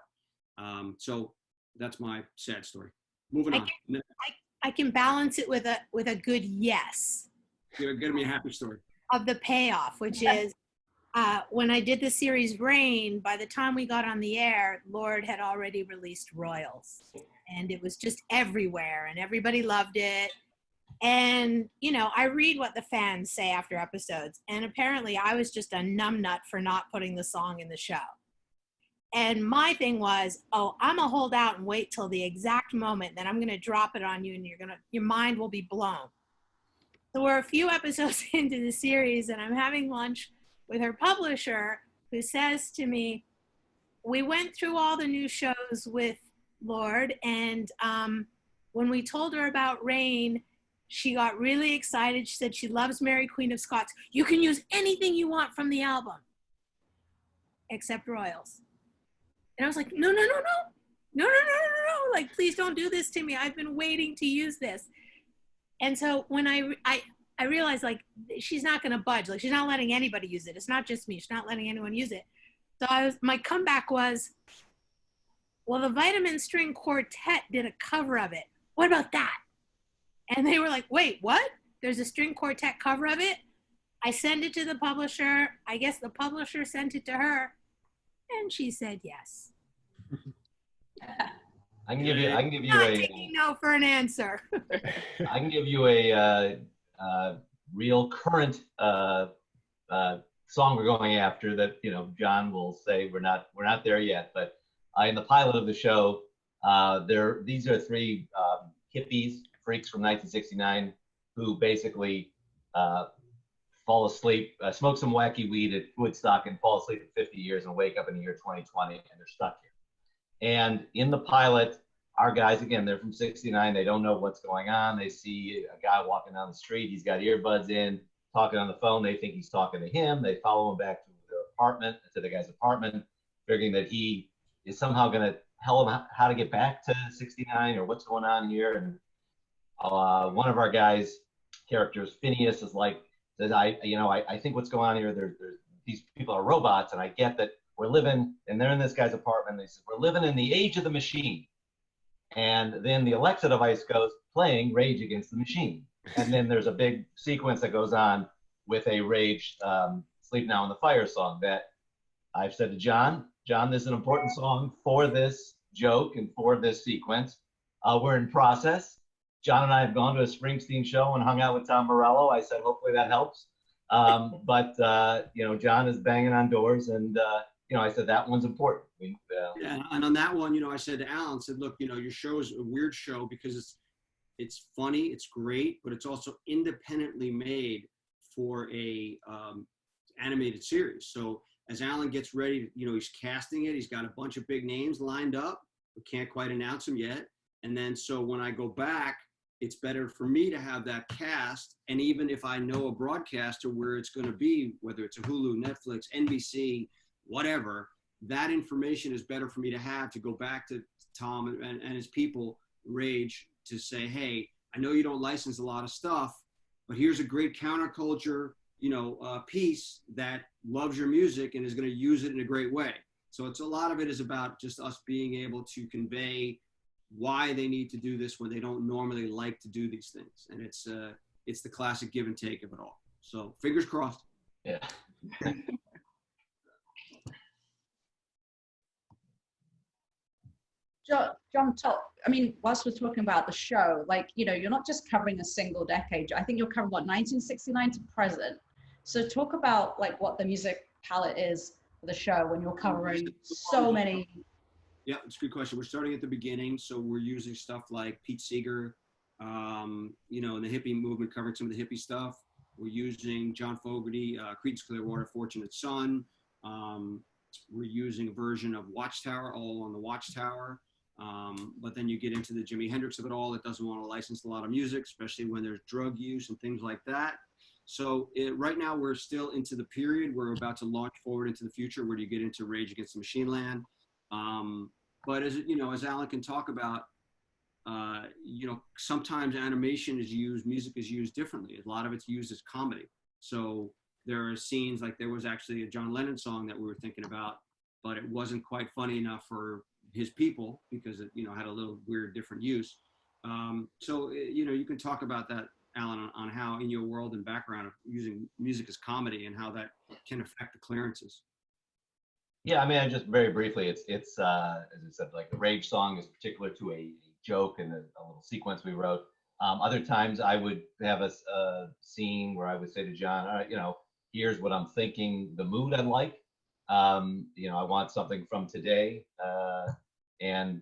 So that's my sad story. Moving on. I can balance it with a good yes. Give me a happy story. Of the payoff, which is when I did the series Rain, by the time we got on the air, Lorde had already released Royals. And it was just everywhere and everybody loved it. And, I read what the fans say after episodes. And apparently I was just a numbnut for not putting the song in the show. And my thing was, I'm going to hold out and wait till the exact moment. Then I'm going to drop it on you and your mind will be blown. So we're a few episodes into the series and I'm having lunch with her publisher who says to me, we went through all the new shows with Lorde and when we told her about Rain, she got really excited. She said she loves Mary Queen of Scots. You can use anything you want from the album except Royals. And I was like, no. Like, please don't do this to me. I've been waiting to use this. And so when I realized, like, she's not going to budge. Like, she's not letting anybody use it. It's not just me. She's not letting anyone use it. So my comeback was, well, the Vitamin String Quartet did a cover of it. What about that? And they were like, wait, what? There's a string quartet cover of it? I sent it to the publisher. I guess the publisher sent it to her. And she said yes. I can give you not taking no for an answer. I can give you a real current song we're going after that John will say we're not there yet. But in the pilot of the show, these are three hippies, freaks from 1969, who basically fall asleep, smoke some wacky weed at Woodstock and fall asleep at 50 years and wake up in the year 2020 and they're stuck here. And in the pilot, our guys, again, they're from 69. They don't know what's going on. They see a guy walking down the street. He's got earbuds in, talking on the phone. They think he's talking to him. They follow him back to their apartment, to the guy's apartment, figuring that he is somehow going to tell him how to get back to 69 or what's going on here. And one of our guys' characters, Phineas, is like, says, I think what's going on here, there's these people are robots, and I get that we're living, and they're in this guy's apartment, and they said, we're living in the age of the machine. And then the Alexa device goes playing Rage Against the Machine. And then there's a big sequence that goes on with a Rage Sleep Now in the Fire song that I've said to John, this is an important song for this joke and for this sequence. We're in process. John and I have gone to a Springsteen show and hung out with Tom Morello. I said, hopefully that helps. But John is banging on doors, and I said that one's important. Yeah, and on that one, I said to Alan, said, look, your show is a weird show because it's funny, it's great, but it's also independently made for a animated series. So as Alan gets ready, he's casting it. He's got a bunch of big names lined up. We can't quite announce them yet. And then so when I go back, it's better for me to have that cast. And even if I know a broadcaster where it's going to be, whether it's a Hulu, Netflix, NBC, whatever, that information is better for me to have to go back to Tom and his people, Rage, to say, hey, I know you don't license a lot of stuff, but here's a great counterculture, piece that loves your music and is going to use it in a great way. So a lot of it is about just us being able to convey why they need to do this when they don't normally like to do these things. And it's the classic give and take of it all. So fingers crossed. Yeah. John, whilst we're talking about the show, you're not just covering a single decade. I think you're covering 1969 to present. So talk about what the music palette is for the show when you're covering so many. Yeah, it's a good question. We're starting at the beginning. So we're using stuff like Pete Seeger, in the hippie movement, covering some of the hippie stuff. We're using John Fogerty, Creedence Clearwater, Fortunate Son. We're using a version of Watchtower, All on the Watchtower. But then you get into the Jimi Hendrix of it all. It doesn't want to license a lot of music, especially when there's drug use and things like that. So right now we're still into the period. We're about to launch forward into the future where you get into Rage Against the Machine Land. But as Alan can talk about, sometimes animation is used, music is used differently. A lot of it's used as comedy. So there are scenes there was actually a John Lennon song that we were thinking about, but it wasn't quite funny enough for his people because it, had a little weird different use. So you can talk about that, Alan, on how in your world and background of using music as comedy and how that can affect the clearances. Yeah, just very briefly, it's as I said, the Rage song is particular to a joke and a little sequence we wrote. Other times I would have a scene where I would say to John, all right, here's what I'm thinking, the mood I'd like. I want something from today. And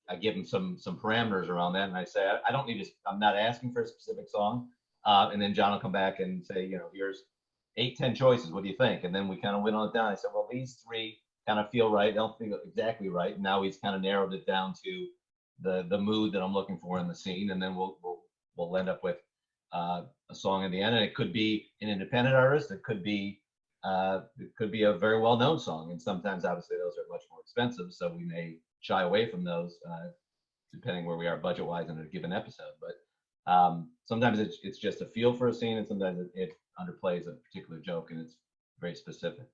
I give him some parameters around that. And I say, I don't need to, I'm not asking for a specific song. And then John will come back and say, here's 8-10 choices. What do you think? And then we kind of whittle it down. I said, well, these 3 kind of feel right. They don't feel exactly right. And now he's kind of narrowed it down to the mood that I'm looking for in the scene. And then we'll end up with a song in the end. And it could be an independent artist. It could be a very well-known song. And sometimes, obviously, those are much more expensive. So we may shy away from those, depending where we are budget-wise in a given episode. But sometimes it's just a feel for a scene, and sometimes it underplays a particular joke, and it's very specific.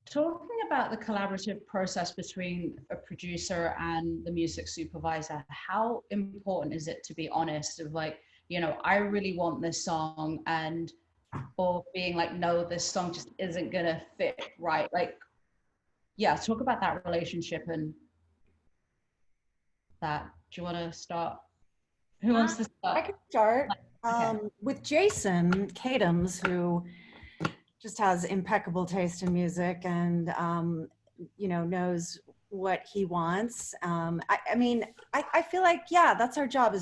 Talking about the collaborative process between a producer and the music supervisor, how important is it to be honest of I really want this song, or being no, this song just isn't gonna fit right? Talk about that relationship and that. Do you want to start? Who wants to start? I can start. Okay. With Jason Katims, who just has impeccable taste in music and knows what he wants. I feel that's our job,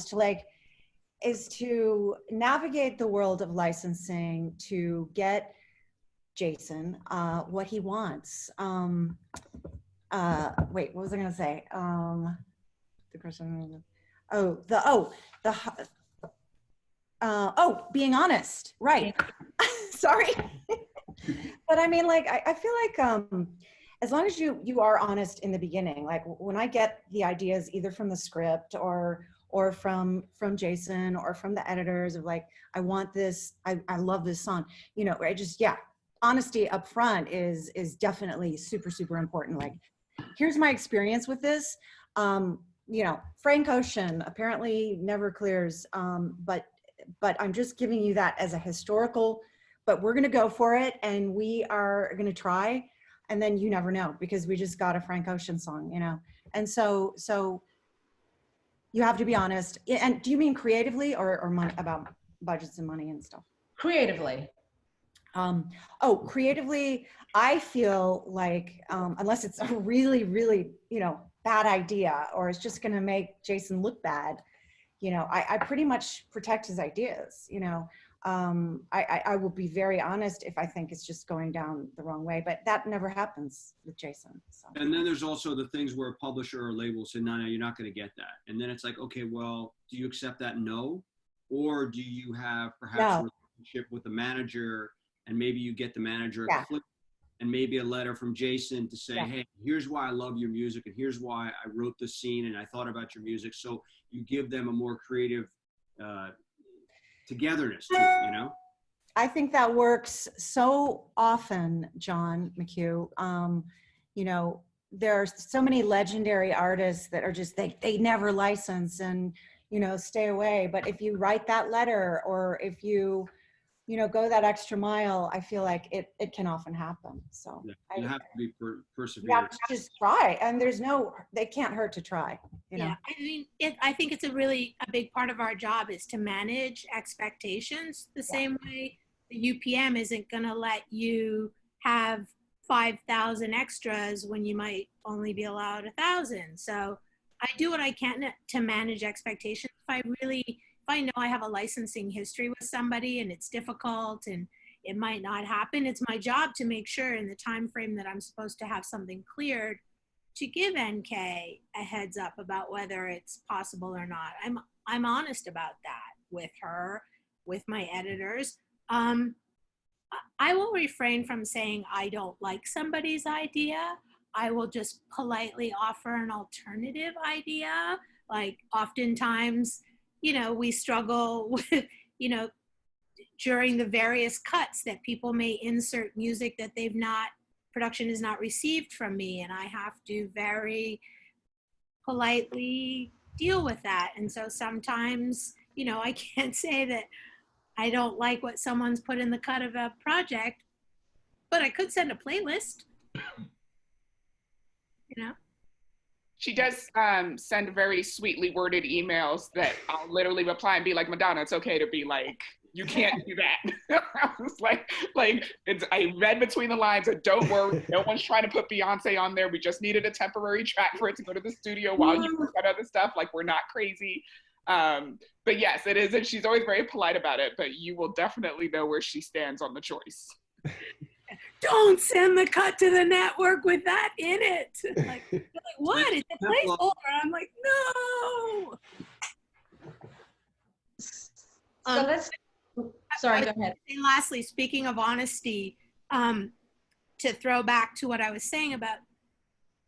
is to navigate the world of licensing to get Jason what he wants. Wait, what was I gonna say? The question. Being honest, right? Sorry. But I feel as long as you are honest in the beginning, when I get the ideas either from the script or from Jason or from the editors of I want this, I love this song, honesty up front is definitely super, super important. Here's my experience with this. Frank Ocean apparently never clears, but I'm just giving you that as a historical, but we're going to go for it and we are going to try. And then you never know because we just got a Frank Ocean song, And so you have to be honest. And do you mean creatively or money, about budgets and money and stuff? Creatively. Creatively, I feel like unless it's a really, really, bad idea, or it's just going to make Jason look bad, I pretty much protect his ideas. I will be very honest if I think it's just going down the wrong way, but that never happens with Jason. So. And then there's also the things where a publisher or label say, no, you're not going to get that. And then it's like, okay, well, do you accept that? No. Or do you have perhaps a relationship with the manager, and maybe you get the manager a clip and maybe a letter from Jason to say, hey, here's why I love your music, and here's why I wrote this scene and I thought about your music. So you give them a more creative togetherness to it, I think that works so often, John McHugh. There are so many legendary artists that are just, they never license and, stay away. But if you write that letter, or if you, go that extra mile, I feel like it can often happen. So you have to be perseverant. You have to just try, and they can't hurt to try. Yeah, I mean, I think it's a big part of our job is to manage expectations the same way the UPM isn't going to let you have 5,000 extras when you might only be allowed 1,000. So I do what I can to manage expectations. If I know I have a licensing history with somebody and it's difficult and it might not happen, it's my job to make sure in the time frame that I'm supposed to have something cleared to give NK a heads up about whether it's possible or not. I'm honest about that with her, with my editors. I will refrain from saying I don't like somebody's idea. I will just politely offer an alternative idea. Like oftentimes, we struggle with, during the various cuts that people may insert music that production has not received from me. And I have to very politely deal with that. And so sometimes, I can't say that I don't like what someone's put in the cut of a project, but I could send a playlist, She does send very sweetly worded emails that I'll literally reply and be like, Madonna, it's okay to be like, you can't do that. I was I read between the lines and don't worry, no one's trying to put Beyonce on there. We just needed a temporary track for it to go to the studio while you work on other stuff. Like, we're not crazy. But yes, it is. And she's always very polite about it, but you will definitely know where she stands on the choice. Don't send the cut to the network with that in it. Like what? It's a placeholder. I'm like, no. So let's, sorry, go ahead. And lastly, speaking of honesty, to throw back to what I was saying about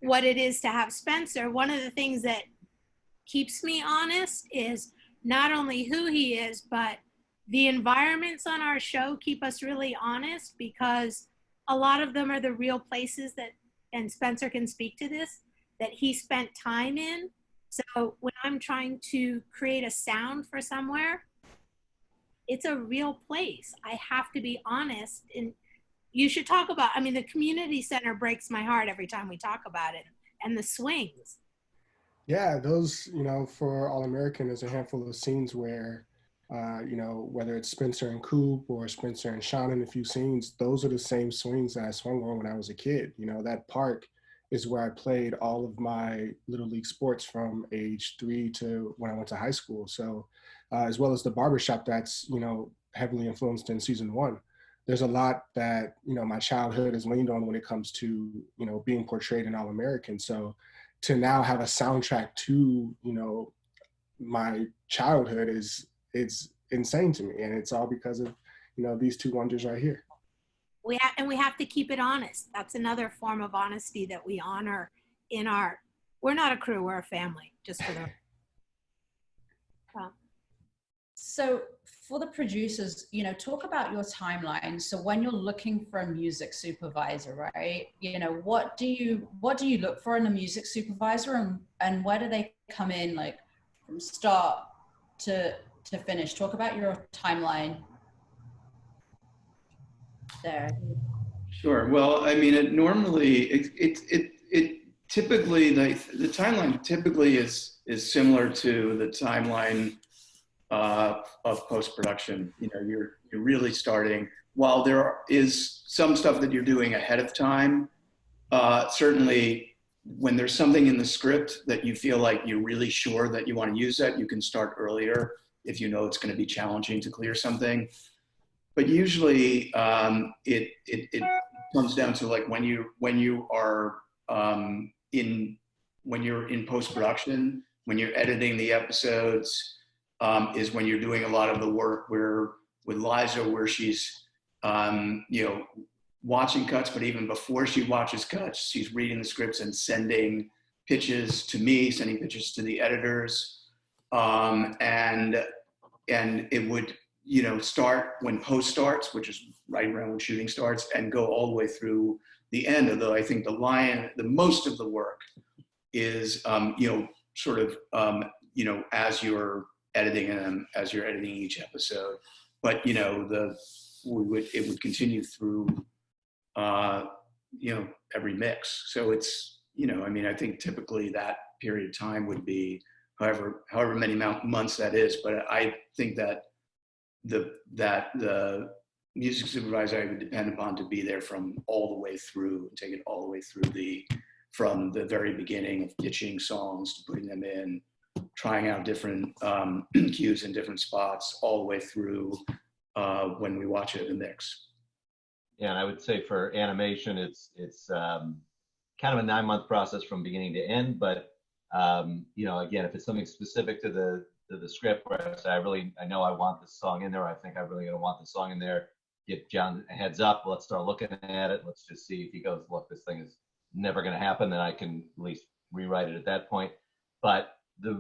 what it is to have Spencer, one of the things that keeps me honest is not only who he is, but the environments on our show keep us really honest, because a lot of them are the real places that, and Spencer can speak to this, that he spent time in. So when I'm trying to create a sound for somewhere, it's a real place. I have to be honest. And you should talk about, the community center breaks my heart every time we talk about it, and the swings. Yeah, those, for All American, there's a handful of scenes where, whether it's Spencer and Coop or Spencer and Sean in a few scenes, those are the same swings that I swung on when I was a kid. That park is where I played all of my Little League sports from age 3 to when I went to high school. So, as well as the barbershop that's, heavily influenced in season 1. There's a lot that, my childhood has leaned on when it comes to, being portrayed in All American. So to now have a soundtrack to, my childhood it's insane to me. And it's all because of, these two wonders right here. We have to keep it honest. That's another form of honesty that we honor in we're not a crew, we're a family, just for the. So for the producers, talk about your timeline. So when you're looking for a music supervisor, right? What do you look for in a music supervisor, and where do they come in, like from start to finish? Talk about your timeline there. Sure. Well, it normally typically the timeline typically is similar to the timeline of post-production. You know, you're really starting, while there is some stuff that you're doing ahead of time, certainly when there's something in the script that you feel like you're really sure that you want to use that, you can start earlier if you know it's going to be challenging to clear something. But usually it comes down to like when you are when you're in post-production, when you're editing the episodes, is when you're doing a lot of the work where with Liza, where she's you know, watching cuts, but even before she watches cuts, she's reading the scripts and sending pitches to me, sending pitches to the editors, and it would, you know, start when post starts, which is right around when shooting starts, and go all the way through the end. Although I think the most of the work is, you know, sort of, you know, as you're editing them, as you're editing each episode. But you know, it would continue through, you know, every mix. So it's, you know, I mean, I think typically that period of time would be however many months that is. But I think that the music supervisor I would depend upon to be there from all the way through, take it all the way through from the very beginning of pitching songs to putting them in, trying out different cues in different spots, all the way through when we watch it in the mix. Yeah, and I would say for animation, it's kind of a 9-month process from beginning to end. But you know, again, if it's something specific to the script where I say I know I want this song in there, I think I'm really gonna want this song in there, give John a heads up, let's start looking at it, let's just see if he goes, look, this thing is never gonna happen, then I can at least rewrite it at that point. But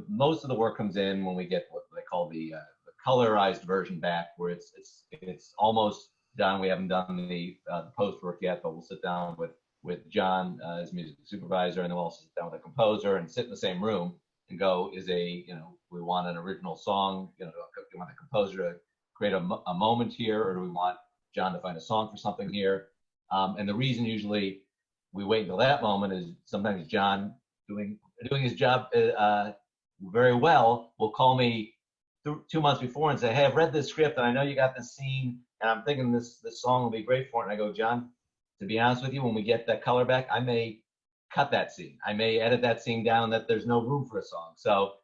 most of the work comes in when we get what they call the colorized version back, where it's almost done. We haven't done the post work yet, but we'll sit down with John as music supervisor, and then we'll also sit down with the composer and sit in the same room and go, you know, we want an original song, you know, do we want the composer to create a moment here, or do we want John to find a song for something here? And the reason usually we wait until that moment is sometimes John, doing his job very well, will call me 2 months before and say, hey, I've read this script and I know you got this scene and I'm thinking this song will be great for it. And I go, John, to be honest with you, when we get that color back, I may cut that scene. I may edit that scene down that there's no room for a song. So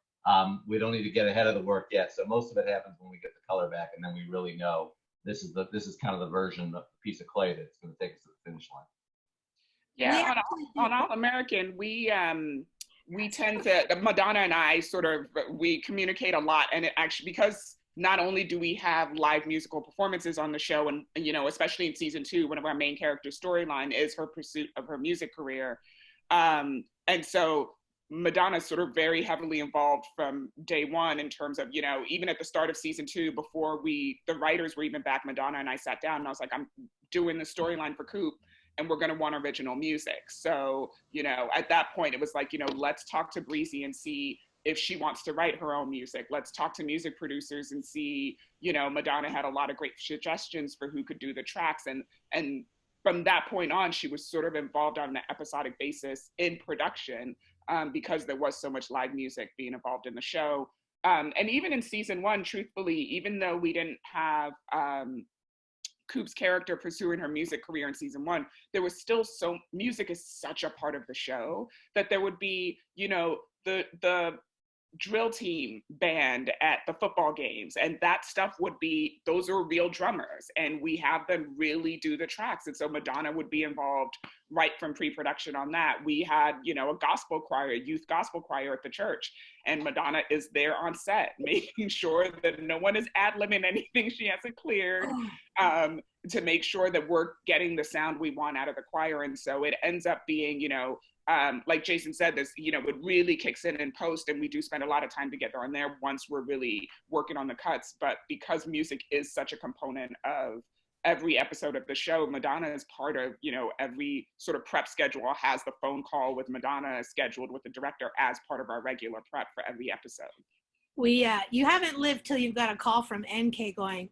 we don't need to get ahead of the work yet. So most of it happens when we get the color back, and then we really know this is kind of the version of the piece of clay that's going to take us to the finish line. Yeah, on All American, we tend to, Madonna and I we communicate a lot, and it actually, because not only do we have live musical performances on the show, and you know, especially in season 2, one of our main characters' storyline is her pursuit of her music career, and so Madonna's sort of very heavily involved from day one in terms of, you know, even at the start of season 2, before the writers were even back, Madonna and I sat down and I was like, I'm doing the storyline for Coop, and we're going to want original music. So, you know, at that point, it was like, you know, let's talk to Breezy and see if she wants to write her own music. Let's talk to music producers and see, you know, Madonna had a lot of great suggestions for who could do the tracks. And from that point on, she was sort of involved on an episodic basis in production because there was so much live music being involved in the show. And even in season 1, truthfully, even though we didn't have Coop's character pursuing her music career in season 1, there was still music is such a part of the show that there would be, you know, the drill team band at the football games, and that stuff would be, those are real drummers, and we have them really do the tracks. And so Madonna would be involved right from pre-production on that. We had, you know, a gospel choir, a youth gospel choir at the church, and Madonna is there on set making sure that no one is ad-libbing anything she hasn't cleared, to make sure that we're getting the sound we want out of the choir. And so it ends up being, you know, like Jason said, this, you know, it really kicks in post, and we do spend a lot of time together on there once we're really working on the cuts. But because music is such a component of every episode of the show, Madonna is part of, you know, every sort of prep schedule has the phone call with Madonna scheduled with the director as part of our regular prep for every episode. You haven't lived till you've got a call from NK going,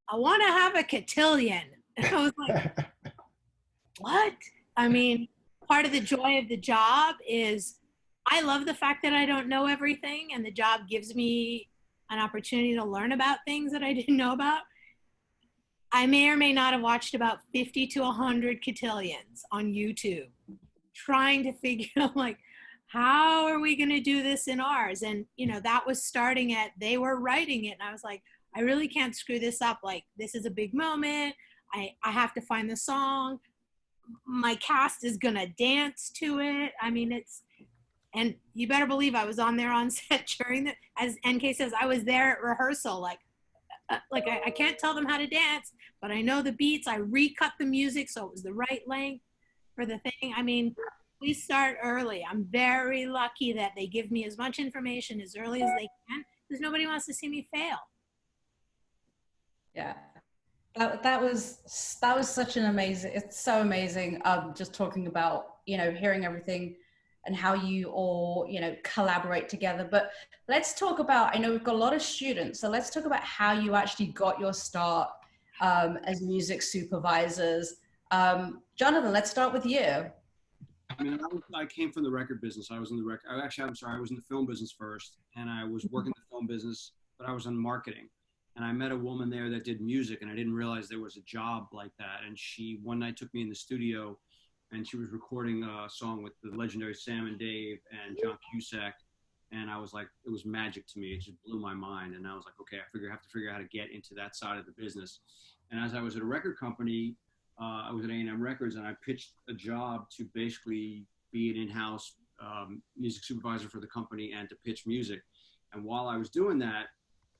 I want to have a cotillion. And I was like, what? I mean, part of the joy of the job is I love the fact that I don't know everything, and the job gives me an opportunity to learn about things that I didn't know about. I may or may not have watched about 50 to 100 cotillions on YouTube, trying to figure out, like, how are we going to do this in ours? And, you know, that was starting at, they were writing it. And I was like, I really can't screw this up. Like, this is a big moment. I have to find the song. My cast is going to dance to it. I mean, and you better believe I was on there on set during as NK says, I was there at rehearsal. Like I can't tell them how to dance, but I know the beats. I recut the music so it was the right length for the thing. I mean, we start early. I'm very lucky that they give me as much information as early as they can, because nobody wants to see me fail. Yeah, that was such an amazing. It's so amazing. Just talking about, you know, hearing everything and how you all, you know, collaborate together. But let's talk about, I know we've got a lot of students, so let's talk about how you actually got your start as music supervisors. Jonathan, let's start with you. I mean, I came from the record business. I was in the record. I was in the film business first, and I was working the film business, but I was in marketing. And I met a woman there that did music, and I didn't realize there was a job like that. And she one night took me in the studio, and she was recording a song with the legendary Sam and Dave and John Cusack. And I was like, it was magic to me. It just blew my mind. And I was like, okay, I have to figure out how to get into that side of the business. And as I was at a record company, I was at A&M Records, and I pitched a job to basically be an in-house music supervisor for the company and to pitch music. And while I was doing that,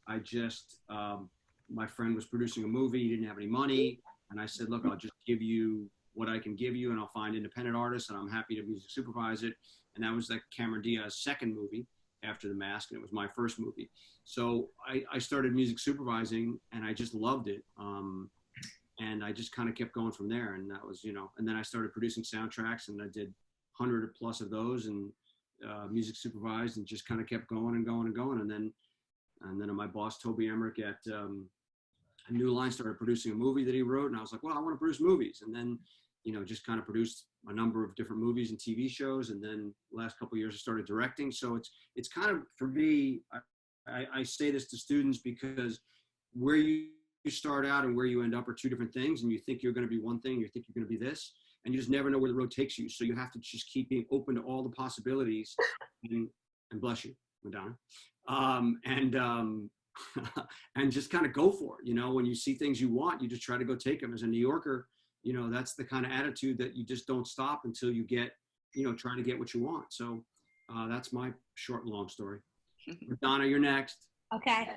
I just, my friend was producing a movie. He didn't have any money. And I said, look, I'll just give you what I can give you, and I'll find independent artists, and I'm happy to music supervise it. And that was like Cameron Diaz's second movie after The Mask, and it was my first movie. So I started music supervising, and I just loved it. And I just kind of kept going from there. And that was, you know, and then I started producing soundtracks, and I did 100 plus of those, and music supervised, and just kind of kept going and going and going. And then my boss, Toby Emmerich at New Line, started producing a movie that he wrote. And I was like, well, I want to produce movies. And then, you know, just kind of produced a number of different movies and TV shows. And then the last couple of years I started directing. So it's kind of, for me, I say this to students, because where you start out and where you end up are two different things. And you think you're going to be one thing, you think you're going to be this, and you just never know where the road takes you. So you have to just keep being open to all the possibilities. And bless you, Madonna. And just kind of go for it. You know, when you see things you want, you just try to go take them. As a New Yorker, you know, that's the kind of attitude that you just don't stop until you get, you know, trying to get what you want. So that's my short and long story. Madonna, you're next. Okay.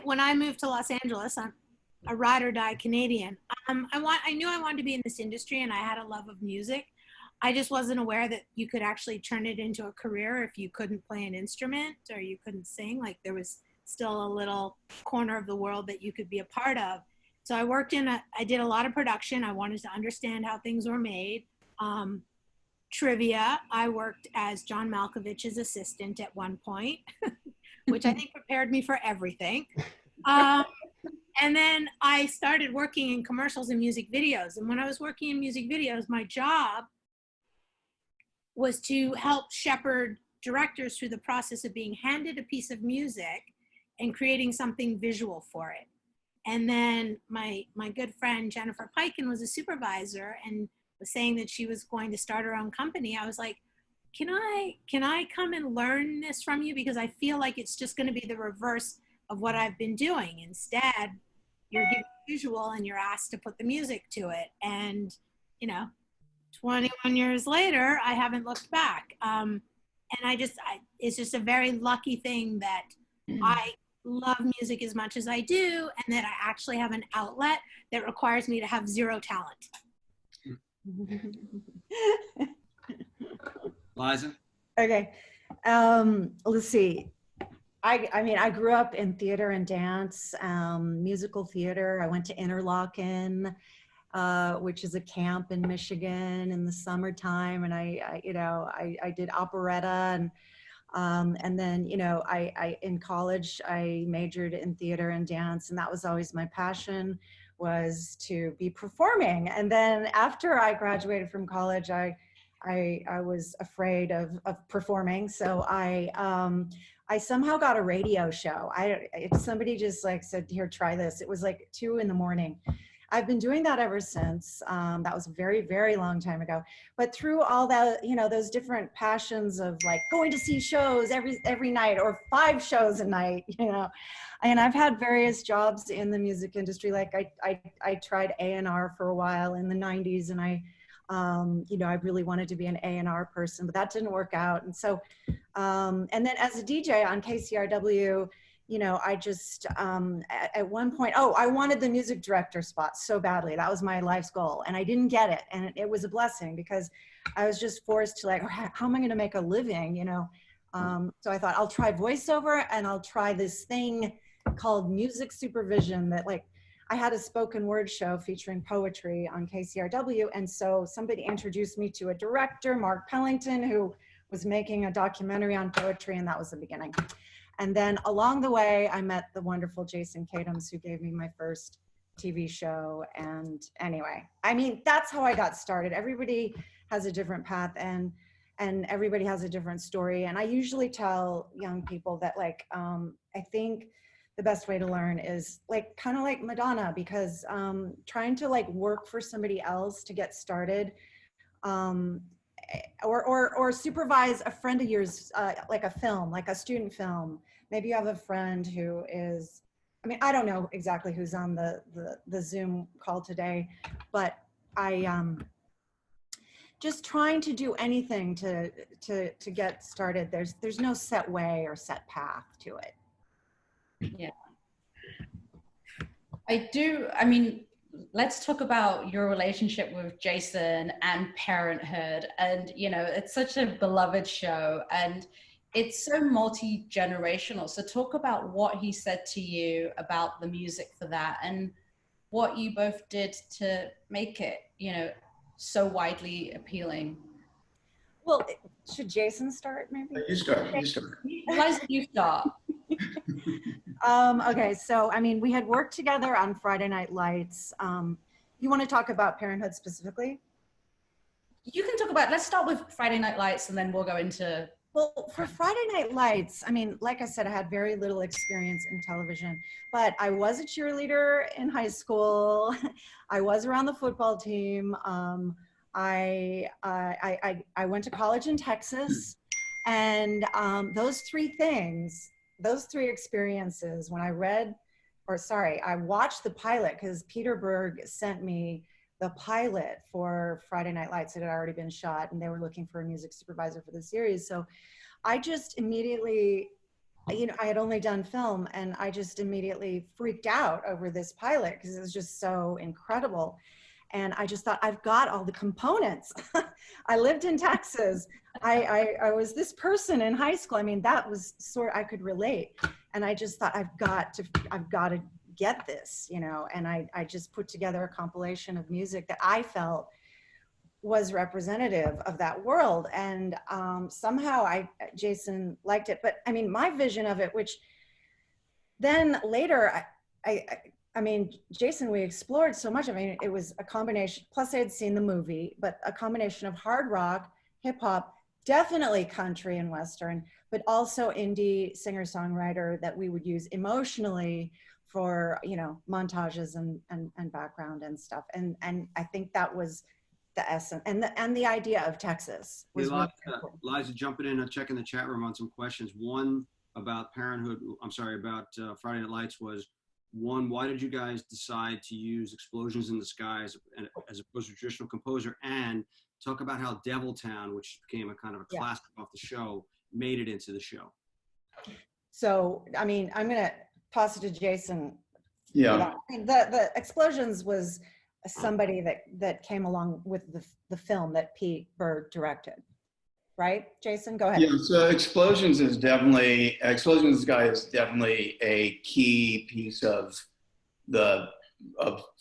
When I moved to Los Angeles, I'm a ride or die Canadian. I knew I wanted to be in this industry, and I had a love of music. I just wasn't aware that you could actually turn it into a career if you couldn't play an instrument or you couldn't sing. Like, there was still a little corner of the world that you could be a part of. So I did a lot of production. I wanted to understand how things were made. Trivia, I worked as John Malkovich's assistant at one point, which I think prepared me for everything. And then I started working in commercials and music videos. And when I was working in music videos, my job was to help shepherd directors through the process of being handed a piece of music and creating something visual for it. And then my good friend Jennifer Piken was a supervisor and was saying that she was going to start her own company. I was like, can I come and learn this from you? Because I feel like it's just going to be the reverse of what I've been doing. Instead, you're given visual and you're asked to put the music to it. And, you know, 21 years later, I haven't looked back. And it's just a very lucky thing that I love music as much as I do, and that I actually have an outlet that requires me to have zero talent. Liza? Okay. Let's see. I mean, I grew up in theater and dance, musical theater. I went to Interlochen, which is a camp in Michigan in the summertime. And I did operetta, and then, you know, I in college, I majored in theater and dance, and that was always my passion. was to be performing. And then after I graduated from college, I was afraid of performing. So I somehow got a radio show. Somebody just like said, here, try this. It was like 2 a.m. I've been doing that ever since. That was a very, very long time ago. But through all that, you know, those different passions of like going to see shows every night or 5 shows a night, you know, and I've had various jobs in the music industry. Like I tried A&R for a while in the 90s, and you know, I really wanted to be an A&R person, but that didn't work out. And so, and then as a DJ on KCRW, you know, I just, at one point, I wanted the music director spot so badly. That was my life's goal, and I didn't get it. And it was a blessing because I was just forced to like, how am I going to make a living, you know? So I thought I'll try voiceover, and I'll try this thing called music supervision that like, I had a spoken word show featuring poetry on KCRW. And so somebody introduced me to a director, Mark Pellington, who was making a documentary on poetry, and that was the beginning. And then along the way, I met the wonderful Jason Katims, who gave me my first TV show. And anyway, I mean, that's how I got started. Everybody has a different path, and everybody has a different story. And I usually tell young people that like, I think the best way to learn is like, kind of like Madonna, because trying to like work for somebody else to get started, or supervise a friend of yours, like a film, like a student film. Maybe you have a friend who is, I mean, I don't know exactly who's on the Zoom call today, but just trying to do anything to get started. There's no set way or set path to it. Yeah. I mean, let's talk about your relationship with Jason and Parenthood. And, you know, it's such a beloved show, and it's so multi-generational. So talk about what he said to you about the music for that, and what you both did to make it, you know, so widely appealing. Well, should Jason start maybe? You start. Liza, you start. Okay, so I mean, we had worked together on Friday Night Lights. You want to talk about Parenthood specifically? You can talk about, let's start with Friday Night Lights, and then we'll go into. Well, for Friday Night Lights, I mean, like I said, I had very little experience in television, but I was a cheerleader in high school. I was around the football team. I went to college in Texas, and those 3 things, those 3 experiences, when I watched the pilot, because Peter Berg sent me the pilot for Friday Night Lights. It had already been shot, and they were looking for a music supervisor for the series. So I just immediately, you know, I had only done film, and I just immediately freaked out over this pilot because it was just so incredible. And I just thought, I've got all the components. I lived in Texas. I was this person in high school. I mean, that was I could relate. And I just thought, I've got to get this, you know. And I just put together a compilation of music that I felt was representative of that world. And somehow Jason liked it. But I mean, my vision of it, which then later, I mean, Jason, we explored so much. I mean, it was a combination, plus I had seen the movie, but a combination of hard rock, hip hop, definitely country and Western, but also indie singer-songwriter that we would use emotionally for, you know, montages and background and stuff. And I think that was the essence, and the idea of Texas was really cool. Liza, jumping in and checking the chat room on some questions. One about Parenthood, about Friday Night Lights was, one, why did you guys decide to use Explosions in the Sky as opposed to a traditional composer? And talk about how Deviltown, which became a kind of a classic off the show, made it into the show. So, I mean, I'm going to toss it to Jason. Yeah. The Explosions was somebody that came along with the film that Pete Berg directed. Right, Jason, go ahead. Yeah, so Explosions in the Sky is definitely a key piece of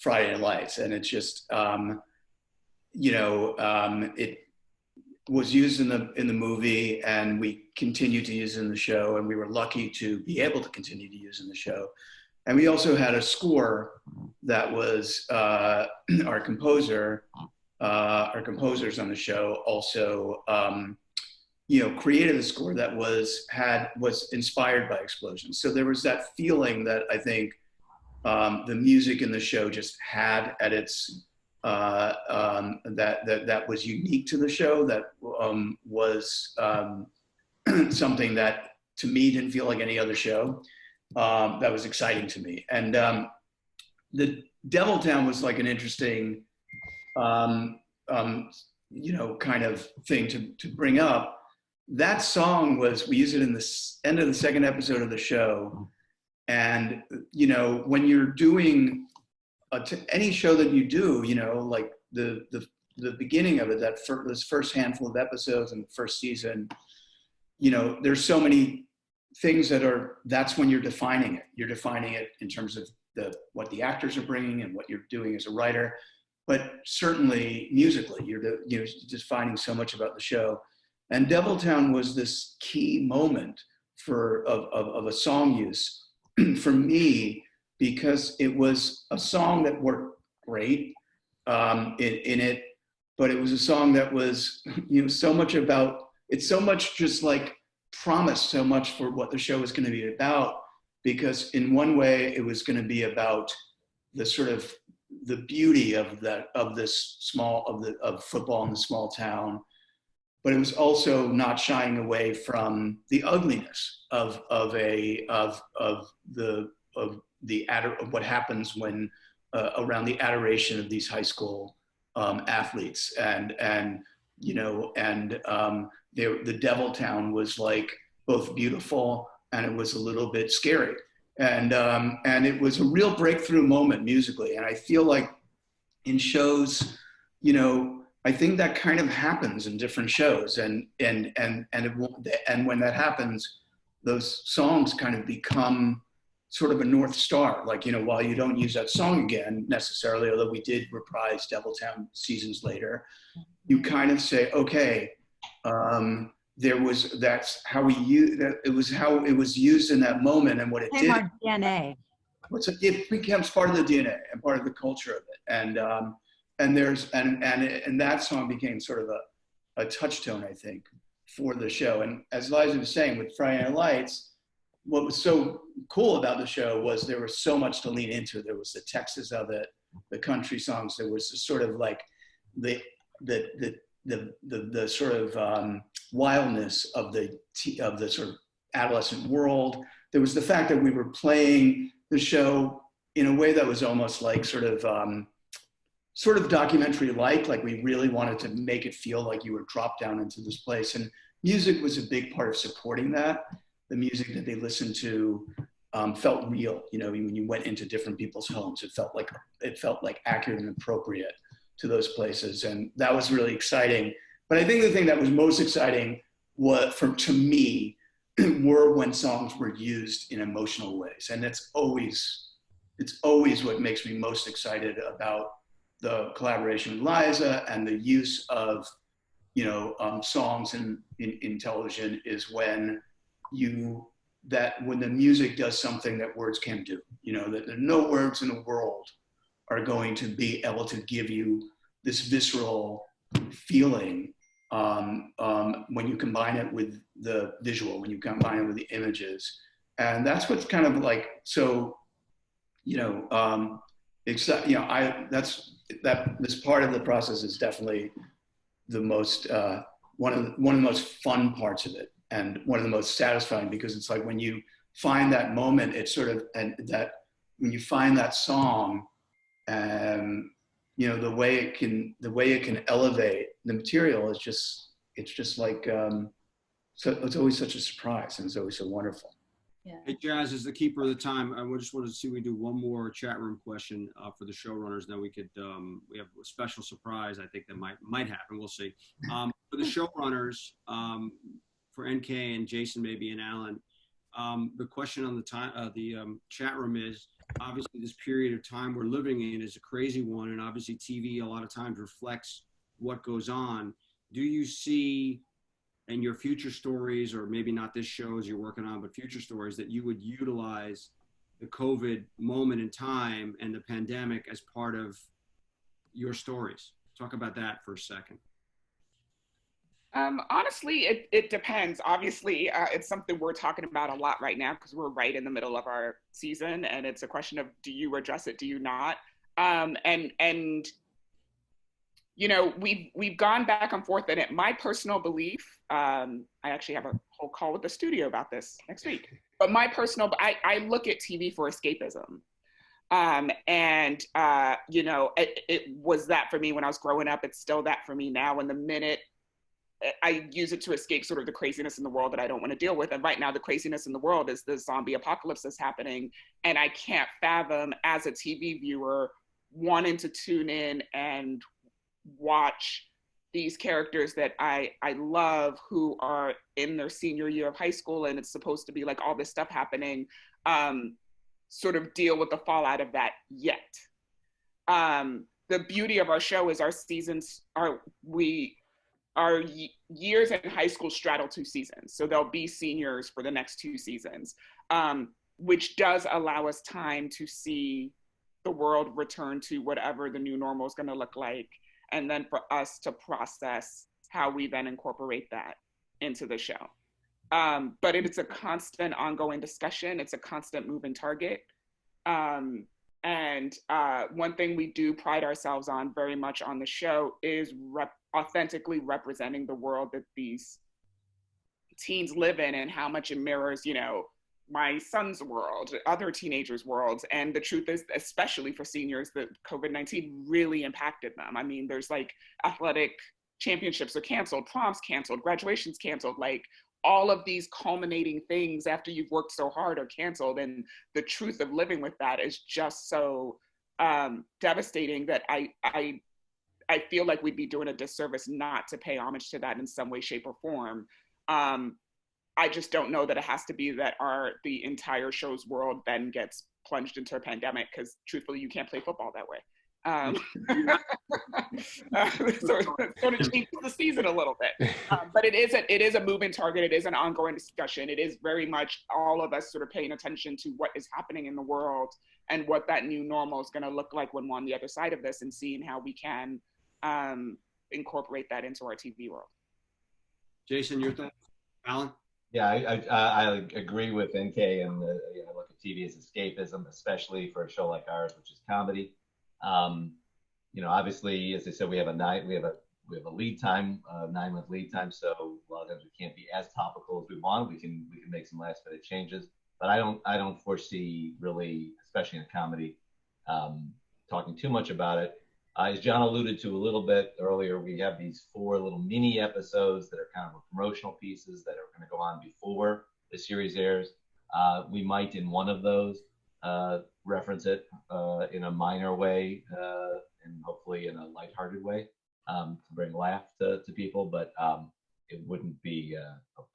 Friday Night Lights, and it's just it was used in the movie, and we continue to use it in the show, and we were lucky to be able to continue to use it in the show. And we also had a score that was our composers on the show also, created a score that was inspired by explosions. So there was that feeling that I think the music in the show just had at its that was unique to the show. That was something that to me didn't feel like any other show. That was exciting to me. And the Devil Town was like an interesting, kind of thing to bring up. That song we used it in the end of the second episode of the show. And, when you're doing any show that you do, like the beginning of it, this first handful of episodes in the first season, there's so many things that's when you're defining it. You're defining it in terms of what the actors are bringing and what you're doing as a writer, but certainly musically, you're defining so much about the show. And Devil Town was this key moment of a song use for me, because it was a song that worked great in it, but it was a song that was, so much about, it's so much just like promised so much for what the show was going to be about, because in one way it was going to be about the sort of the beauty of football in the small town, but it was also not shying away from the ugliness of what happens when around the adoration of these high school athletes, the Devil Town was like both beautiful and it was a little bit scary, and it was a real breakthrough moment musically. And I feel like in shows, I think that kind of happens in different shows, and when that happens, those songs kind of become sort of a North Star. Like, while you don't use that song again necessarily, although we did reprise Devil Town seasons later, you kind of say, okay, that's how we use that. It was how it was used in that moment, and what it did. Our DNA. It becomes part of the DNA and part of the culture of it. And that song became sort of a touchstone, I think, for the show. And as Liza was saying, with Friday Night Lights, what was so cool about the show was there was so much to lean into. There was the Texas of it, the country songs. There was sort of like the sort of wildness of the sort of adolescent world. There was the fact that we were playing the show in a way that was almost like sort of documentary-like we really wanted to make it feel like you were dropped down into this place. And music was a big part of supporting that. The music that they listened to felt real. When you went into different people's homes, it felt like accurate and appropriate to those places. And that was really exciting. But I think the thing that was most exciting to me were when songs were used in emotional ways. And it's always what makes me most excited about the collaboration with Liza and the use of, songs in television, is when the music does something that words can't do. That no words in the world are going to be able to give you this visceral feeling when you combine it with the visual, when you combine it with the images. And that's what's kind of like, so, this part of the process is definitely the most, one of the most fun parts of it, and one of the most satisfying, because it's like when you find that moment, it's sort of, and that when you find that song, the way it can elevate the material is just, it's just like, so it's always such a surprise, and it's always so wonderful. Yeah. Hey, Jazz, as the keeper of the time, I just wanted to see if we do one more chat room question for the showrunners. Then we could, we have a special surprise I think that might happen. We'll see. For the showrunners, for NK and Jason maybe and Alan, the question on the chat room is, obviously this period of time we're living in is a crazy one, and obviously TV a lot of times reflects what goes on. Do you see in your future stories, or maybe not this show as you're working on, but future stories, that you would utilize the COVID moment in time and the pandemic as part of your stories? Talk about that for a second. Honestly, it depends. Obviously, it's something we're talking about a lot right now because we're right in the middle of our season, and it's a question of, do you address it, do you not? And you know, we've gone back and forth in it. My personal belief, I actually have a whole call with the studio about this next week, but I look at TV for escapism. You know, it was that for me when I was growing up. It's still that for me now. And the minute I use it to escape sort of the craziness in the world that I don't want to deal with. And right now the craziness in the world is the zombie apocalypse that's happening. And I can't fathom as a TV viewer wanting to tune in and watch these characters that I love who are in their senior year of high school. And it's supposed to be like all this stuff happening, sort of deal with the fallout of that yet. The beauty of our show is our seasons our years in high school straddle 2 seasons. So there'll be seniors for the next 2 seasons, which does allow us time to see the world return to whatever the new normal is going to look like. And then for us to process how we then incorporate that into the show. But it's a constant ongoing discussion. It's a constant moving target. One thing we do pride ourselves on very much on the show is authentically representing the world that these teens live in and how much it mirrors, you know, my son's world, other teenagers' worlds. And the truth is, especially for seniors, that COVID-19 really impacted them. I mean, there's like athletic championships are canceled, proms canceled, graduations canceled, like all of these culminating things after you've worked so hard are canceled. And the truth of living with that is just so devastating that I feel like we'd be doing a disservice not to pay homage to that in some way, shape, or form. I just don't know that it has to be that the entire show's world then gets plunged into a pandemic, because truthfully, you can't play football that way. So it sort of changes the season a little bit. But it is a moving target. It is an ongoing discussion. It is very much all of us sort of paying attention to what is happening in the world and what that new normal is going to look like when we're on the other side of this, and seeing how we can incorporate that into our TV world. Jason, your thoughts? Alan? Yeah, I agree with NK, and I look at TV as escapism, especially for a show like ours, which is comedy. You know, obviously, as I said, we have a lead time, 9-month lead time, so a lot of times we can't be as topical as we want. We can make some last minute changes, but I don't foresee really, especially in a comedy, talking too much about it. As John alluded to a little bit earlier, we have these 4 little mini episodes that are kind of promotional pieces that are going to go on before the series airs. We might, in one of those, reference it in a minor way and hopefully in a lighthearted way to bring laugh to people, but it wouldn't be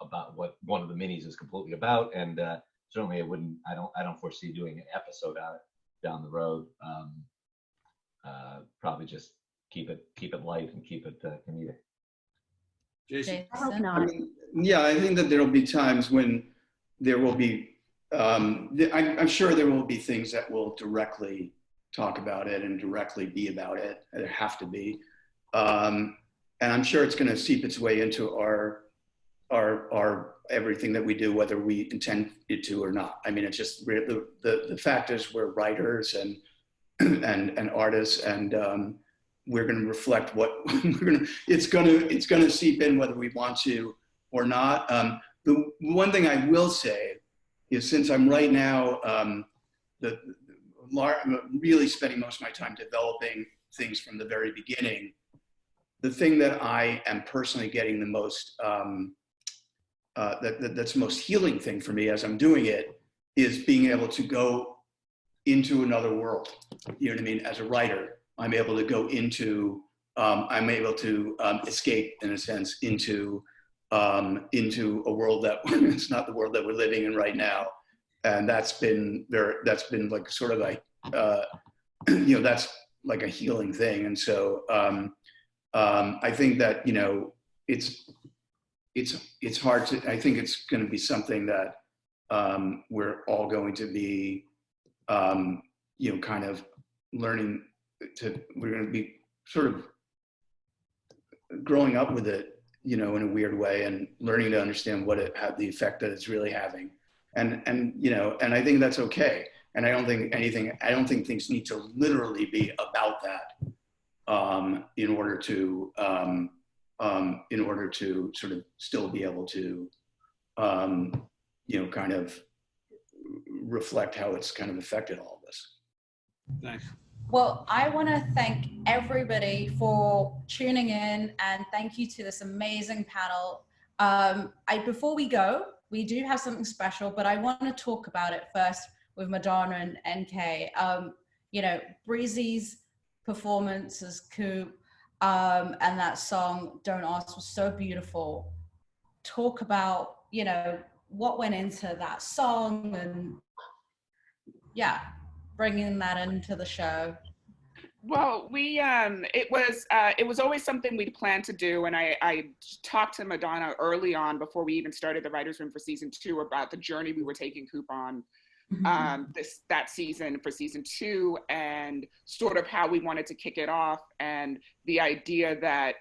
about what one of the minis is completely about, and certainly I don't foresee doing an episode on it down the road. Probably just keep it light and keep it comedic. Jason? I hope not. Yeah, I think that there will be times when there will be, I'm sure there will be things that will directly talk about it and directly be about it. There have to be. And I'm sure it's going to seep its way into our everything that we do, whether we intend it to or not. I mean, it's just the fact is we're writers and artists, and we're going to reflect what it's going to seep in whether we want to or not. The one thing I will say is, since I'm right now really spending most of my time developing things from the very beginning, the thing that I am personally getting the most that's the most healing thing for me as I'm doing it is being able to go into another world. You know what I mean? As a writer, I'm able to go into, I'm able to escape, in a sense, into a world that it's not the world that we're living in right now. And that's been like sort of like, you know, that's like a healing thing. And so I think that, you know, it's hard to, I think it's going to be something that we're all going to be you know, kind of learning we're going to be sort of growing up with it, you know, in a weird way, and learning to understand what it had, the effect that it's really having. And, you know, and I think that's okay. And I don't think things need to literally be about that in order to sort of still be able to, you know, kind of reflect how it's kind of affected all of this. Thanks. Well, I want to thank everybody for tuning in, and thank you to this amazing panel. Before we go, we do have something special, but I want to talk about it first with Madonna and NK. You know, Breezy's performance as Coop and that song "Don't Ask" was so beautiful. Talk about, you know, what went into that song, and yeah, bringing that into the show. Well, it was always something we'd planned to do, and I talked to Madonna early on before we even started the writers' room for season 2 about the journey we were taking Coop on that season for season 2, and sort of how we wanted to kick it off, and the idea that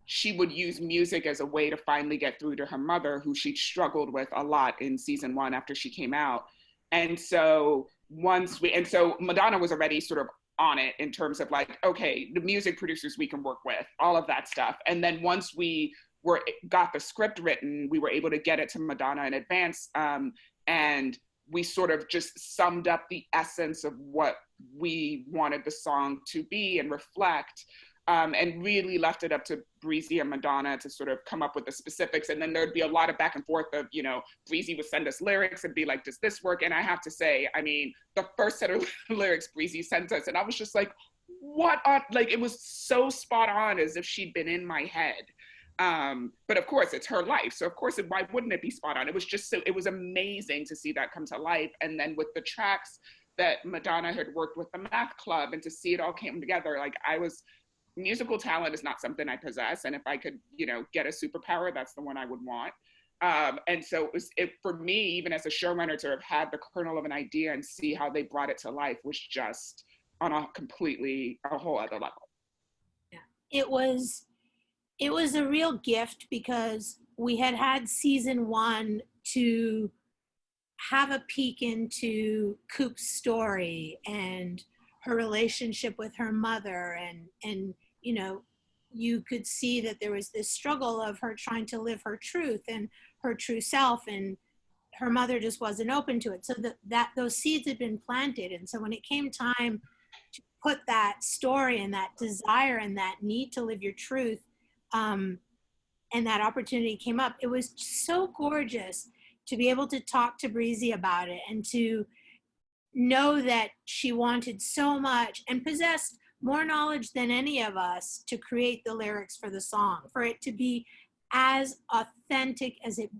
she would use music as a way to finally get through to her mother, who she struggled with a lot in season 1 after she came out. And so Madonna was already sort of on it in terms of like, okay, the music producers we can work with, all of that stuff. And then once we got the script written, we were able to get it to Madonna in advance. And we sort of just summed up the essence of what we wanted the song to be and reflect, and really left it up to Breezy and Madonna to sort of come up with the specifics. And then there'd be a lot of back and forth of, you know, Breezy would send us lyrics and be like, does this work? And I have to say, I mean, the first set of lyrics Breezy sent us, and I was just like, what on, like, it was so spot on, as if she'd been in my head. But of course it's her life. So of course, why wouldn't it be spot on? It was just it was amazing to see that come to life. And then with the tracks that Madonna had worked with the Math Club, and to see it all came together, like, musical talent is not something I possess. And if I could, you know, get a superpower, that's the one I would want. And so for me, even as a showrunner, to have had the kernel of an idea and see how they brought it to life was just on a whole other level. Yeah, it was a real gift, because we had season 1 to have a peek into Coop's story and her relationship with her mother, and you know, you could see that there was this struggle of her trying to live her truth and her true self, and her mother just wasn't open to it. So that those seeds had been planted. And so when it came time to put that story and that desire and that need to live your truth, and that opportunity came up, it was so gorgeous to be able to talk to Breezy about it, and to know that she wanted so much and possessed more knowledge than any of us to create the lyrics for the song, for it to be as authentic as it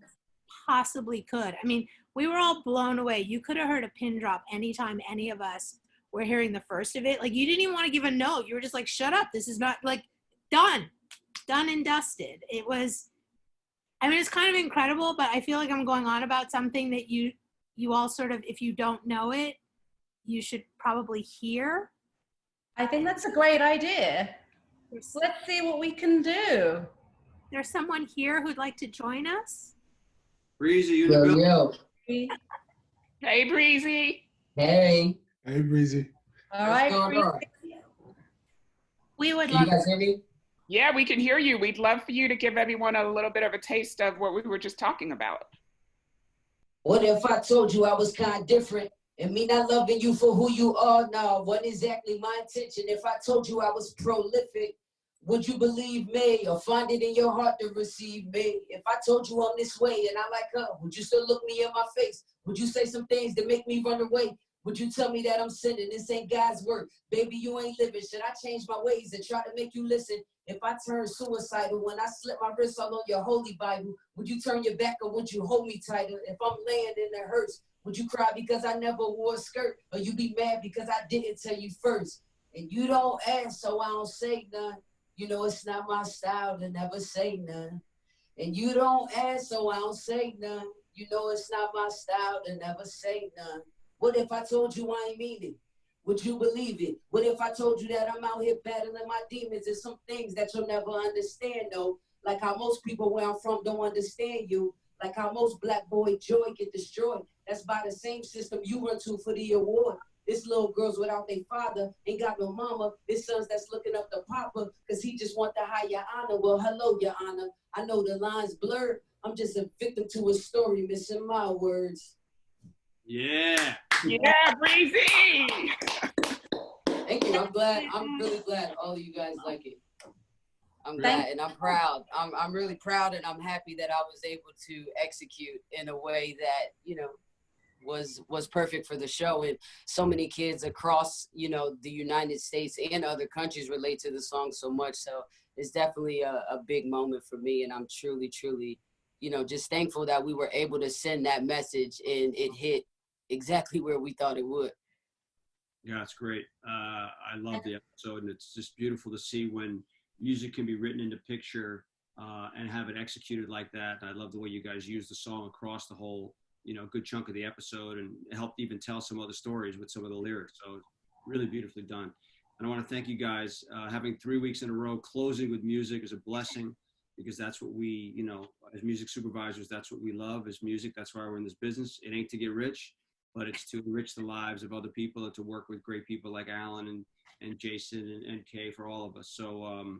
possibly could. I mean, we were all blown away. You could have heard a pin drop anytime any of us were hearing the first of it. Like, you didn't even want to give a note. You were just like, shut up. This is not, like, done and dusted. It was, I mean, it's kind of incredible, but I feel like I'm going on about something that you all sort of, if you don't know it, you should probably hear. I think that's a great idea. Let's see what we can do. There's someone here who'd like to join us. Breezy, you in the building? Hey, Breezy. Hey. Hey, Breezy. All right, Breezy. We would Can love you guys hear me? Yeah, we can hear you. We'd love for you to give everyone a little bit of a taste of what we were just talking about. What if I told you I was kind of different, and me not loving you for who you are now wasn't exactly my intention? If I told you I was prolific, would you believe me or find it in your heart to receive me? If I told you I'm this way and I like her, would you still look me in my face? Would you say some things that make me run away? Would you tell me that I'm sinning? This ain't God's work. Baby, you ain't living. Should I change my ways and try to make you listen? If I turn suicidal when I slip my wrist all on your holy Bible, would you turn your back or would you hold me tighter? If I'm laying and it hurts, would you cry because I never wore a skirt? Or you be mad because I didn't tell you first? And you don't ask, so I don't say none. You know it's not my style to never say none. And you don't ask, so I don't say none. You know it's not my style to never say none. What if I told you I ain't mean it? Would you believe it? What if I told you that I'm out here battling my demons? There's some things that you'll never understand, though. Like how most people where I'm from don't understand you. Like how most black boy joy get destroyed. That's by the same system you run to for the award. This little girls without their father, ain't got no mama. This sons that's looking up to Papa, cause he just want the higher honor. Well, hello, Your Honor. I know the line's blurred. I'm just a victim to a story, missing my words. Yeah. Yeah, Breezy. Thank you. I'm really glad all of you guys like it. I'm glad and I'm proud. I'm really proud and I'm happy that I was able to execute in a way that, you know, was perfect for the show. And so many kids across, you know, the United States and other countries relate to the song so much. So it's definitely a big moment for me. And I'm truly, truly, you know, just thankful that we were able to send that message and it hit exactly where we thought it would. Yeah, it's great. I love the episode, and it's just beautiful to see when music can be written into picture and have it executed like that. And I love the way you guys use the song across the whole, you know, good chunk of the episode, and helped even tell some other stories with some of the lyrics. So really beautifully done. And I want to thank you guys. Having 3 weeks in a row closing with music is a blessing, because that's what we, you know, as music supervisors, that's what we love is music. That's why we're in this business. It ain't to get rich, but it's to enrich the lives of other people and to work with great people like Alan and Jason and Kay for all of us. So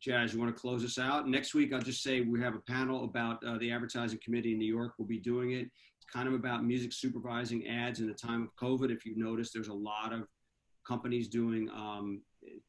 Jazz, you want to close us out? Next week, I'll just say we have a panel about the advertising committee in New York. We'll be doing it. It's kind of about music supervising ads in the time of COVID. If you've noticed, there's a lot of companies doing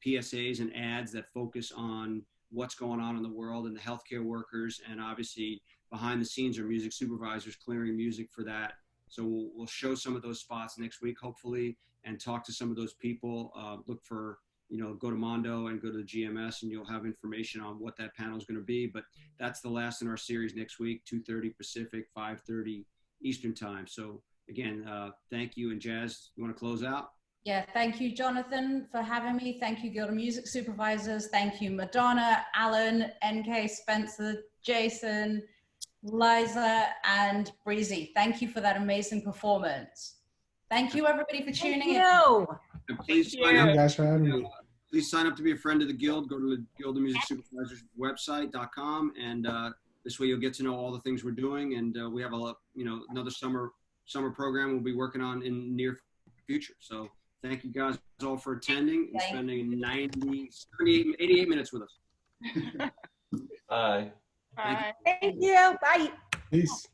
PSAs and ads that focus on what's going on in the world and the healthcare workers. And obviously behind the scenes are music supervisors clearing music for that. So we'll show some of those spots next week, hopefully, and talk to some of those people. Look for, you know, go to Mondo and go to the GMS, and you'll have information on what that panel is going to be. But that's the last in our series next week, 2:30 Pacific, 5:30 Eastern time. So again, thank you. And Jazz, you want to close out? Yeah, thank you, Jonathan, for having me. Thank you, Guild of Music Supervisors. Thank you, Madonna, Alan, NK, Spencer, Jason, Liza, and Breezy. Thank you for that amazing performance. Thank you, everybody, for tuning in. And please sign up to be a friend of the Guild. Go to the Guild of Music Supervisors website.com, and this way you'll get to know all the things we're doing. And we have another summer program we'll be working on in near future. So thank you guys all for attending and spending 88 minutes with us. Bye. Bye. Thank you. Bye. Peace.